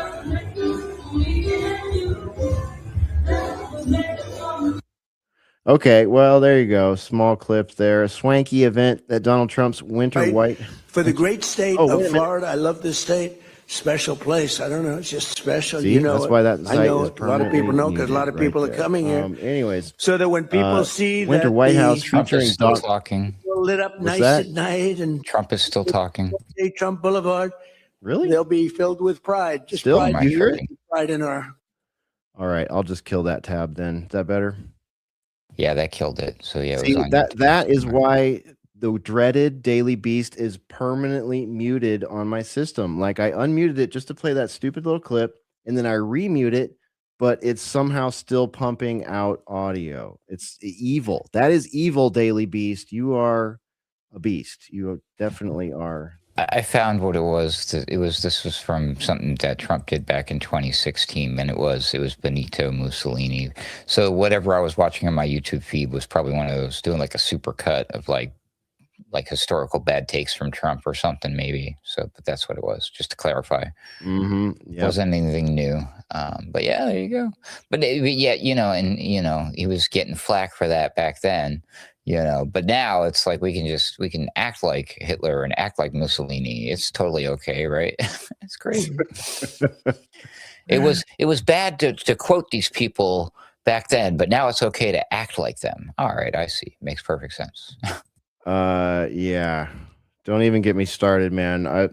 C: Okay, well, there you go. Small clip there. A swanky event at Donald Trump's Winter White.
G: For the great state of Florida, I love this state. Special place. I don't know. It's just special.
C: See, that's why that site
G: I know
C: is
G: a lot of people know because a lot of people are coming here.
C: Anyways,
G: so that when people see
C: Winter
G: that
C: White House
D: Trump
C: featuring
D: is still talking.
G: lit up nice
C: that?
G: at night and
D: Trump is still talking.
G: Trump Boulevard,
C: Really?
G: they'll be filled with pride. Just
C: Still?
G: pride.
C: You hear it?
G: Pride in our.
C: All right, I'll just kill that tab then. Is that better?
D: Yeah, that killed it. So yeah,
C: See,
D: it was on
C: that is why the dreaded Daily Beast is permanently muted on my system. I unmuted it just to play that stupid little clip, and then I remute it, but it's somehow still pumping out audio. It's evil. That is evil, Daily Beast. You are a beast. You definitely are.
D: I found what it was. This was from something that Trump did back in 2016, and it was Benito Mussolini. So whatever I was watching on my YouTube feed was probably one of those doing a super cut of like historical bad takes from Trump or something, maybe. So, but that's what it was. Just to clarify,
C: Yep.
D: Wasn't anything new. But yeah, there you go. But yeah, he was getting flack for that back then. But now it's we can act like Hitler and act like Mussolini. It's totally okay, right? It's crazy. It was bad to quote these people back then, but now it's okay to act like them. All right, I see. Makes perfect sense.
C: Yeah. Don't even get me started, man. I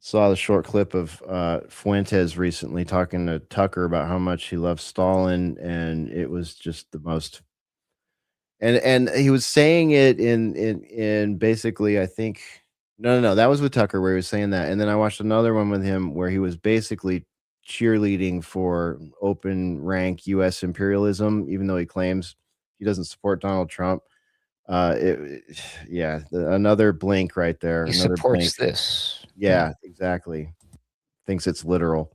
C: saw the short clip of Fuentes recently talking to Tucker about how much he loves Stalin, and it was just the most. And he was saying it in basically, I think, no, that was with Tucker where he was saying that, and then I watched another one with him where he was basically cheerleading for open rank U.S. imperialism, even though he claims he doesn't support Donald Trump. Yeah, another blink right there.
D: He
C: Another blink.
D: supports this.
C: Yeah, exactly. Thinks it's literal.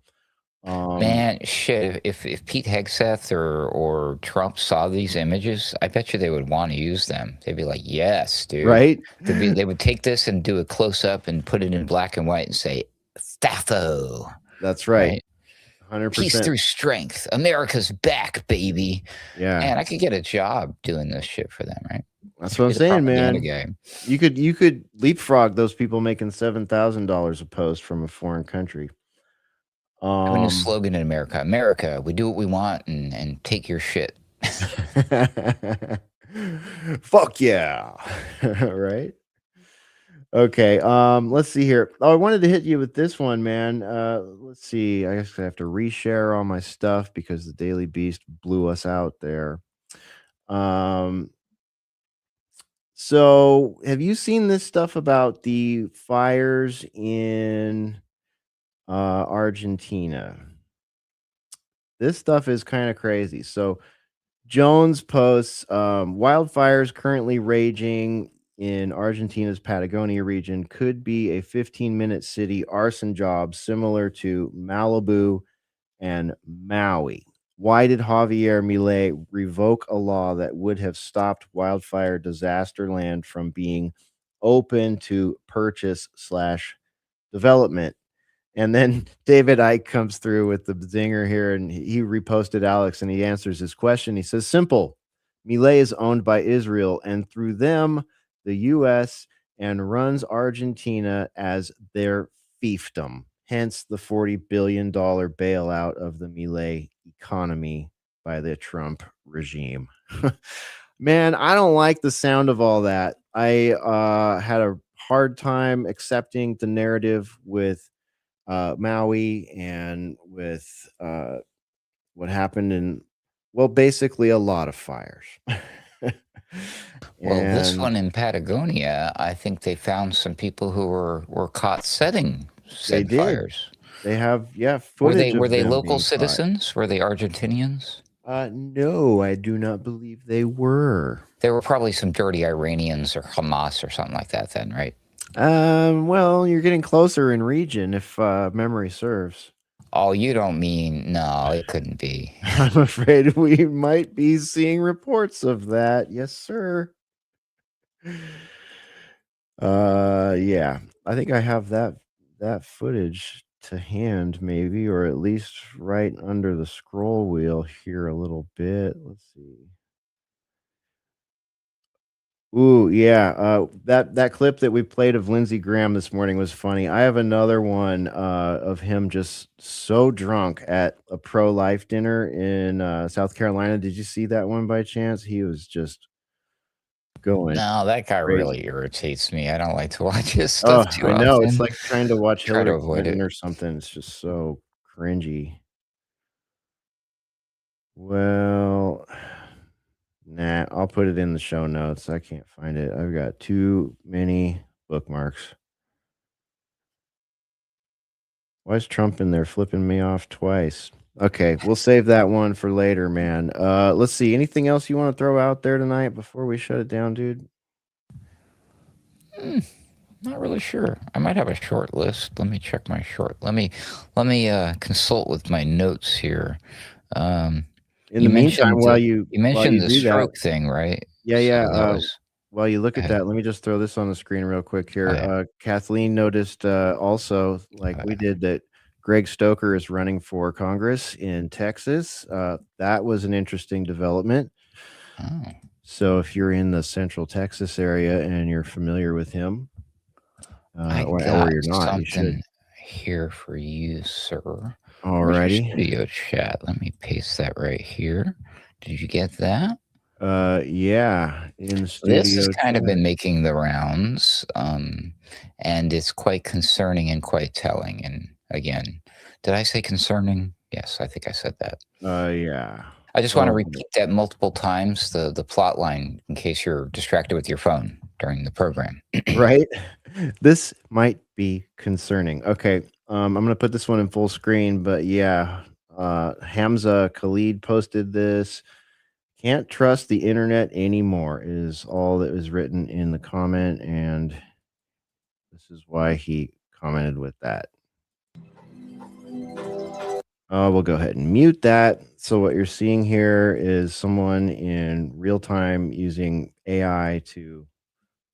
D: Man, shit! If Pete Hegseth or Trump saw these images, I bet you they would want to use them. They'd be like, "Yes, dude."
C: Right?
D: They would take this and do a close up and put it in black and white and say, "Staffo."
C: That's right. 100%.
D: Peace through strength. America's back, baby.
C: Yeah.
D: Man, I could get a job doing this shit for them, right?
C: That's what I'm saying, man.
D: Guy.
C: You could leapfrog those people making $7,000 a post from a foreign country.
D: A new slogan in America. America, we do what we want and take your shit.
C: Fuck yeah. Right? Okay. Let's see here. Oh, I wanted to hit you with this one, man. Let's see. I guess I have to reshare all my stuff because the Daily Beast blew us out there. So have you seen this stuff about the fires in Argentina? This stuff is kind of crazy. So Jones posts wildfires currently raging in Argentina's Patagonia region could be a 15-minute city arson job similar to Malibu and Maui. Why did Javier Milei revoke a law that would have stopped wildfire disaster land from being open to purchase/development? And then David Icke comes through with the zinger here, and he reposted Alex, and he answers his question. He says, simple. Milei is owned by Israel, and through them, the U.S., and runs Argentina as their fiefdom. Hence the $40 billion bailout of the Milei economy by the Trump regime. Man, I don't like the sound of all that. I had a hard time accepting the narrative with Maui and with what happened in, well, basically a lot of fires.
D: Well, this one in Patagonia, I think they found some people who were caught setting said fires.
C: They have, footage.
D: Were they local citizens? Were they Argentinians?
C: No, I do not believe they were.
D: They were probably some dirty Iranians or Hamas or something like that then, right?
C: Well, you're getting closer in region if memory serves.
D: Oh, you don't mean, no, it couldn't be.
C: I'm afraid we might be seeing reports of that. Yes, sir. Yeah, I think I have that footage to hand, maybe, or at least right under the scroll wheel here a little bit. Let's see. Ooh, yeah. That clip that we played of Lindsey Graham this morning was funny. I have another one of him just so drunk at a pro-life dinner in South Carolina. Did you see that one by chance? He was just going.
D: No, that guy really irritates me. I don't like to watch his stuff too often.
C: I know. It's like trying to watch
D: Try to
C: Hillary
D: avoid
C: Clinton
D: it.
C: or something. It's just so cringy. Well, nah, I'll put it in the show notes. I can't find it. I've got too many bookmarks. Why is Trump in there flipping me off twice? Okay, we'll save that one for later, man. Let's see. Anything else you want to throw out there tonight before we shut it down, dude?
D: Not really sure. I might have a short list. Let me check my short. Let me consult with my notes here.
C: In the meantime, while you
D: mentioned the stroke thing, right?
C: Yeah. While you look at that, let me just throw this on the screen real quick here. Kathleen noticed also, like we did, that Greg Stoker is running for Congress in Texas. That was an interesting development.
D: Oh.
C: So if you're in the Central Texas area and you're familiar with him, or you're not, you should.
D: Here for you, sir.
C: Alrighty.
D: Studio chat. Let me paste that right here. Did you get that?
C: Yeah, in
D: This has
C: studio
D: kind of
C: chat.
D: been making the rounds, and it's quite concerning and quite telling. And again, did I say concerning? Yes, I think I said that.
C: Yeah.
D: I just want to repeat that multiple times, the plot line, in case you're distracted with your phone during the program.
C: Right? This might be concerning. Okay, I'm gonna put this one in full screen, but yeah, Hamza Khalid posted this. Can't trust the internet anymore is all that was written in the comment, and this is why he commented with that. We'll go ahead and mute that. So what you're seeing here is someone in real time using AI to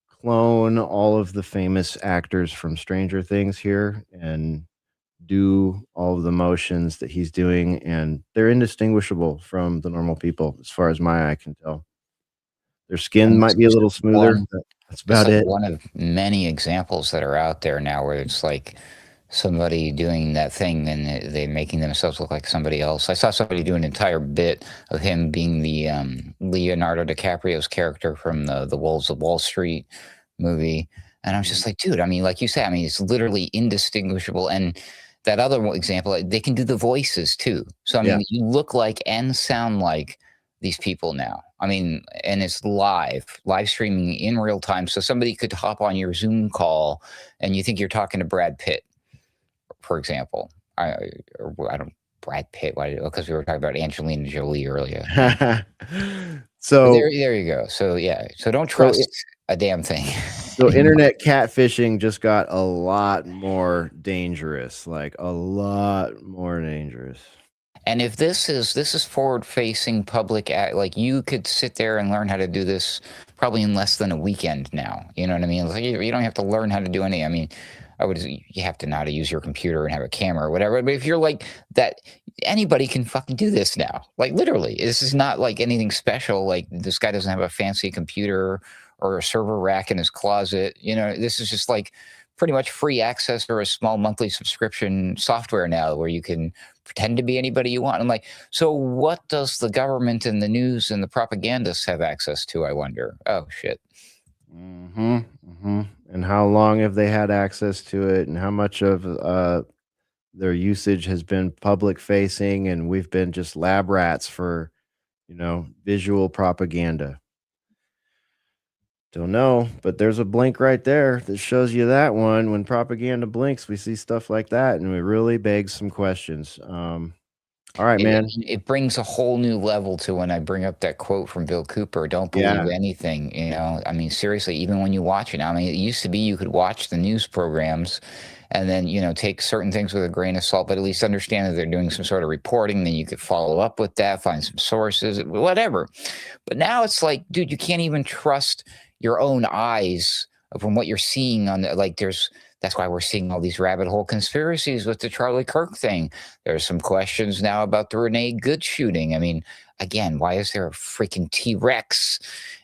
C: clone all of the famous actors from Stranger Things here and do all of the motions that he's doing, and they're indistinguishable from the normal people as far as my eye can tell. Their skin
D: And this
C: might be a
D: is
C: little smoother,
D: one
C: but that's
D: It's
C: about
D: like
C: it.
D: one of many examples that are out there now where it's like somebody doing that thing and they making themselves look like somebody else. I saw somebody do an entire bit of him being the Leonardo DiCaprio's character from the Wolves of Wall Street movie. And I was just like, dude, I mean, like you said, I mean, it's literally indistinguishable. And that other example, they can do the voices too. So, I
C: Yeah.
D: mean, you look like and sound like these people now. I mean, and it's live streaming in real time. So somebody could hop on your Zoom call and you think you're talking to Brad Pitt, for example. I don't Brad Pitt. Why? Because we were talking about Angelina Jolie earlier.
C: So
D: There you go. So yeah. So don't
C: So
D: trust a damn thing.
C: so internet catfishing just got a lot more dangerous, like a lot more dangerous.
D: And if this is forward facing public like you could sit there and learn how to do this probably in less than a weekend now. You know what I mean? Like you don't have to learn how to do any. I mean, you have to know how to use your computer and have a camera or whatever. But if you're like that, anybody can fucking do this now. Like literally, this is not like anything special. Like this guy doesn't have a fancy computer or a server rack in his closet. You know, this is just like pretty much free access for a small monthly subscription software now where you can pretend to be anybody you want. I'm like, so what does the government and the news and the propagandists have access to, I wonder? Oh, shit.
C: And how long have they had access to it, and how much of their usage has been public facing, and we've been just lab rats for, visual propaganda. Don't know, but there's a blink right there that shows you that one. When propaganda blinks, we see stuff like that, and it really begs some questions. All right, man.
D: It brings a whole new level to when I bring up that quote from Bill Cooper, don't believe
C: Yeah.
D: anything, I mean, seriously, even when you watch it. I mean, it used to be you could watch the news programs and then, take certain things with a grain of salt, but at least understand that they're doing some sort of reporting. Then you could follow up with that, find some sources, whatever. But now it's like, dude, you can't even trust your own eyes from what you're seeing on that's why we're seeing all these rabbit hole conspiracies with the Charlie Kirk thing. There's some questions now about the Renee Good shooting. I mean, again, why is there a freaking T-Rex?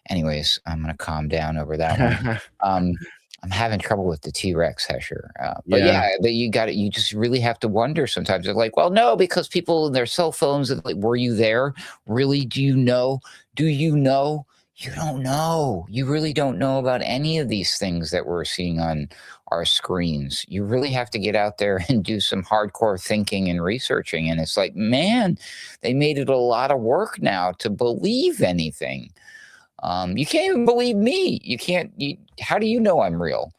D: Anyways, I'm going to calm down over that one. I'm having trouble with the T-Rex, Hesher. But you just really have to wonder sometimes. They're like, well, no, because people in their cell phones, like, were you there? Really? Do you know? Do you know? You don't know. You really don't know about any of these things that we're seeing on our screens. You really have to get out there and do some hardcore thinking and researching. And it's like, man, they made it a lot of work now to believe anything. You can't even believe me. How do you know I'm real?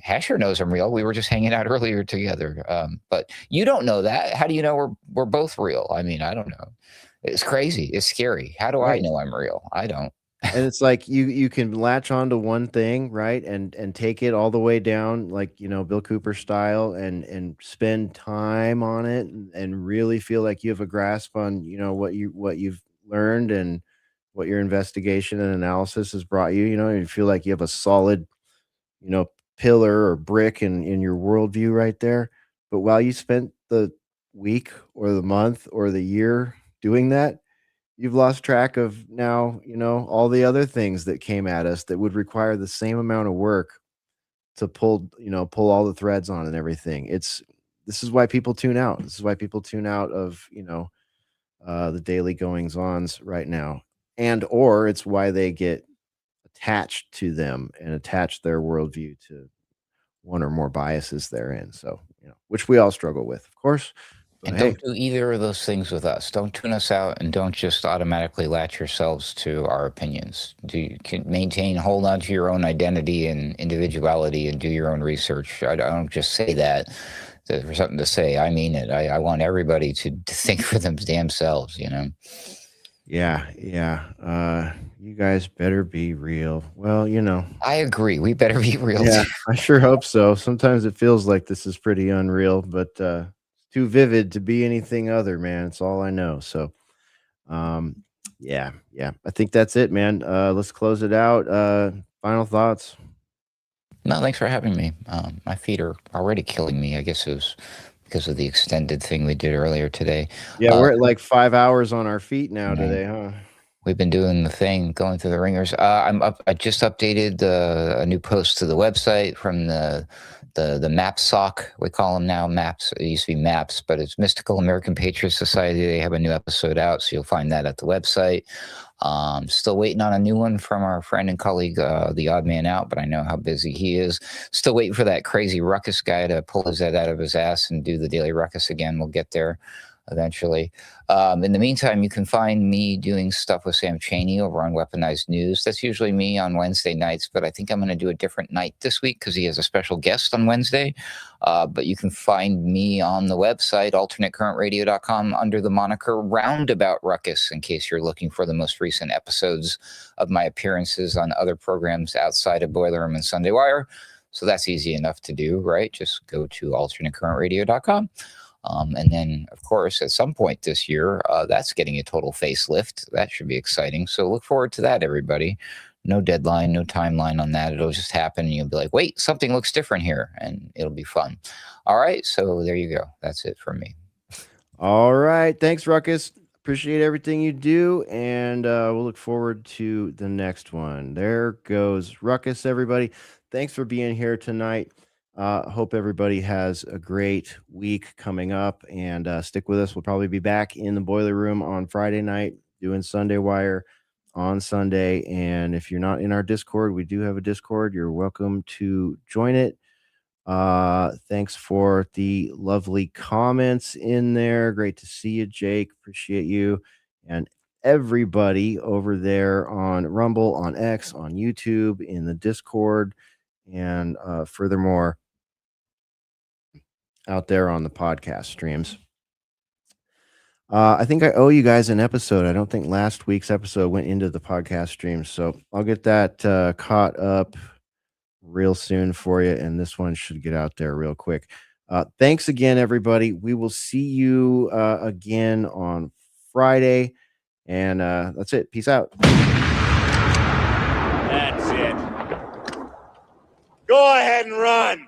D: Hesher knows I'm real. We were just hanging out earlier together. But you don't know that. How do you know we're both real? I mean, I don't know. It's crazy. It's scary. How do I know I'm real? I don't.
C: And it's like you can latch on to one thing, right? And take it all the way down, like, Bill Cooper style, and spend time on it, and really feel like you have a grasp on, what you've learned and what your investigation and analysis has brought you. You feel like you have a solid, pillar or brick in your worldview right there. But while you spent the week or the month or the year doing that, you've lost track of now, all the other things that came at us that would require the same amount of work to pull all the threads on and everything. This is why people tune out. This is why people tune out of, the daily goings ons right now. and or it's why they get attached to them and attach their worldview to one or more biases therein. So, which we all struggle with, of course. But
D: And
C: hey,
D: don't do either of those things with us. Don't tune us out, and don't just automatically latch yourselves to our opinions. You can maintain, hold on to your own identity and individuality, and do your own research. I don't just say that for something to say. I mean it. I want everybody to think for them damn selves.
C: yeah. You guys better be real. Well,
D: I agree. We better be real.
C: yeah,
D: Too.
C: I sure hope so. Sometimes it feels like this is pretty unreal, but it's too vivid to be anything other, man. It's all I know. So, yeah. I think that's it, man. Let's close it out. Final thoughts.
D: No, thanks for having me. My feet are already killing me. I guess it was because of the extended thing we did earlier today.
C: Yeah, we're at like 5 hours on our feet now today, huh?
D: We've been doing the thing, going through the ringers. I just updated a new post to the website from the Map Sock. We call them now Maps. It used to be Maps, but it's Mystical American Patriot Society. They have a new episode out, so you'll find that at the website. Still waiting on a new one from our friend and colleague, the Odd Man Out, but I know how busy he is. Still waiting for that crazy Ruckus guy to pull his head out of his ass and do the Daily Ruckus again. We'll get there eventually. In the meantime, you can find me doing stuff with Sam Chaney over on Weaponized News. That's usually me on Wednesday nights, but I think I'm going to do a different night this week because he has a special guest on Wednesday. But you can find me on the website, alternatecurrentradio.com, under the moniker Roundabout Ruckus, in case you're looking for the most recent episodes of my appearances on other programs outside of Boiler Room and Sunday Wire. So that's easy enough to do, right? Just go to alternatecurrentradio.com. And then, of course, at some point this year, that's getting a total facelift. That should be exciting. So look forward to that, everybody. No deadline, no timeline on that. It'll just happen. And you'll be like, wait, something looks different here. And it'll be fun. All right. So there you go. That's it from me.
C: All right. Thanks, Ruckus. Appreciate everything you do. And we'll look forward to the next one. There goes Ruckus, everybody. Thanks for being here tonight. Hope everybody has a great week coming up, and stick with us. We'll probably be back in the Boiler Room on Friday night doing Sunday Wire on Sunday. And if you're not in our Discord, we do have a Discord. You're welcome to join it. Thanks for the lovely comments in there. Great to see you, Jake. Appreciate you. And everybody over there on Rumble, on X, on YouTube, in the Discord, and furthermore, out there on the podcast streams. I think I owe you guys an episode. I don't think last week's episode went into the podcast stream, so I'll get that caught up real soon for you, and this one should get out there real quick. Thanks again, everybody. We will see you again on Friday, and that's it. Peace out.
H: That's it. Go ahead and run.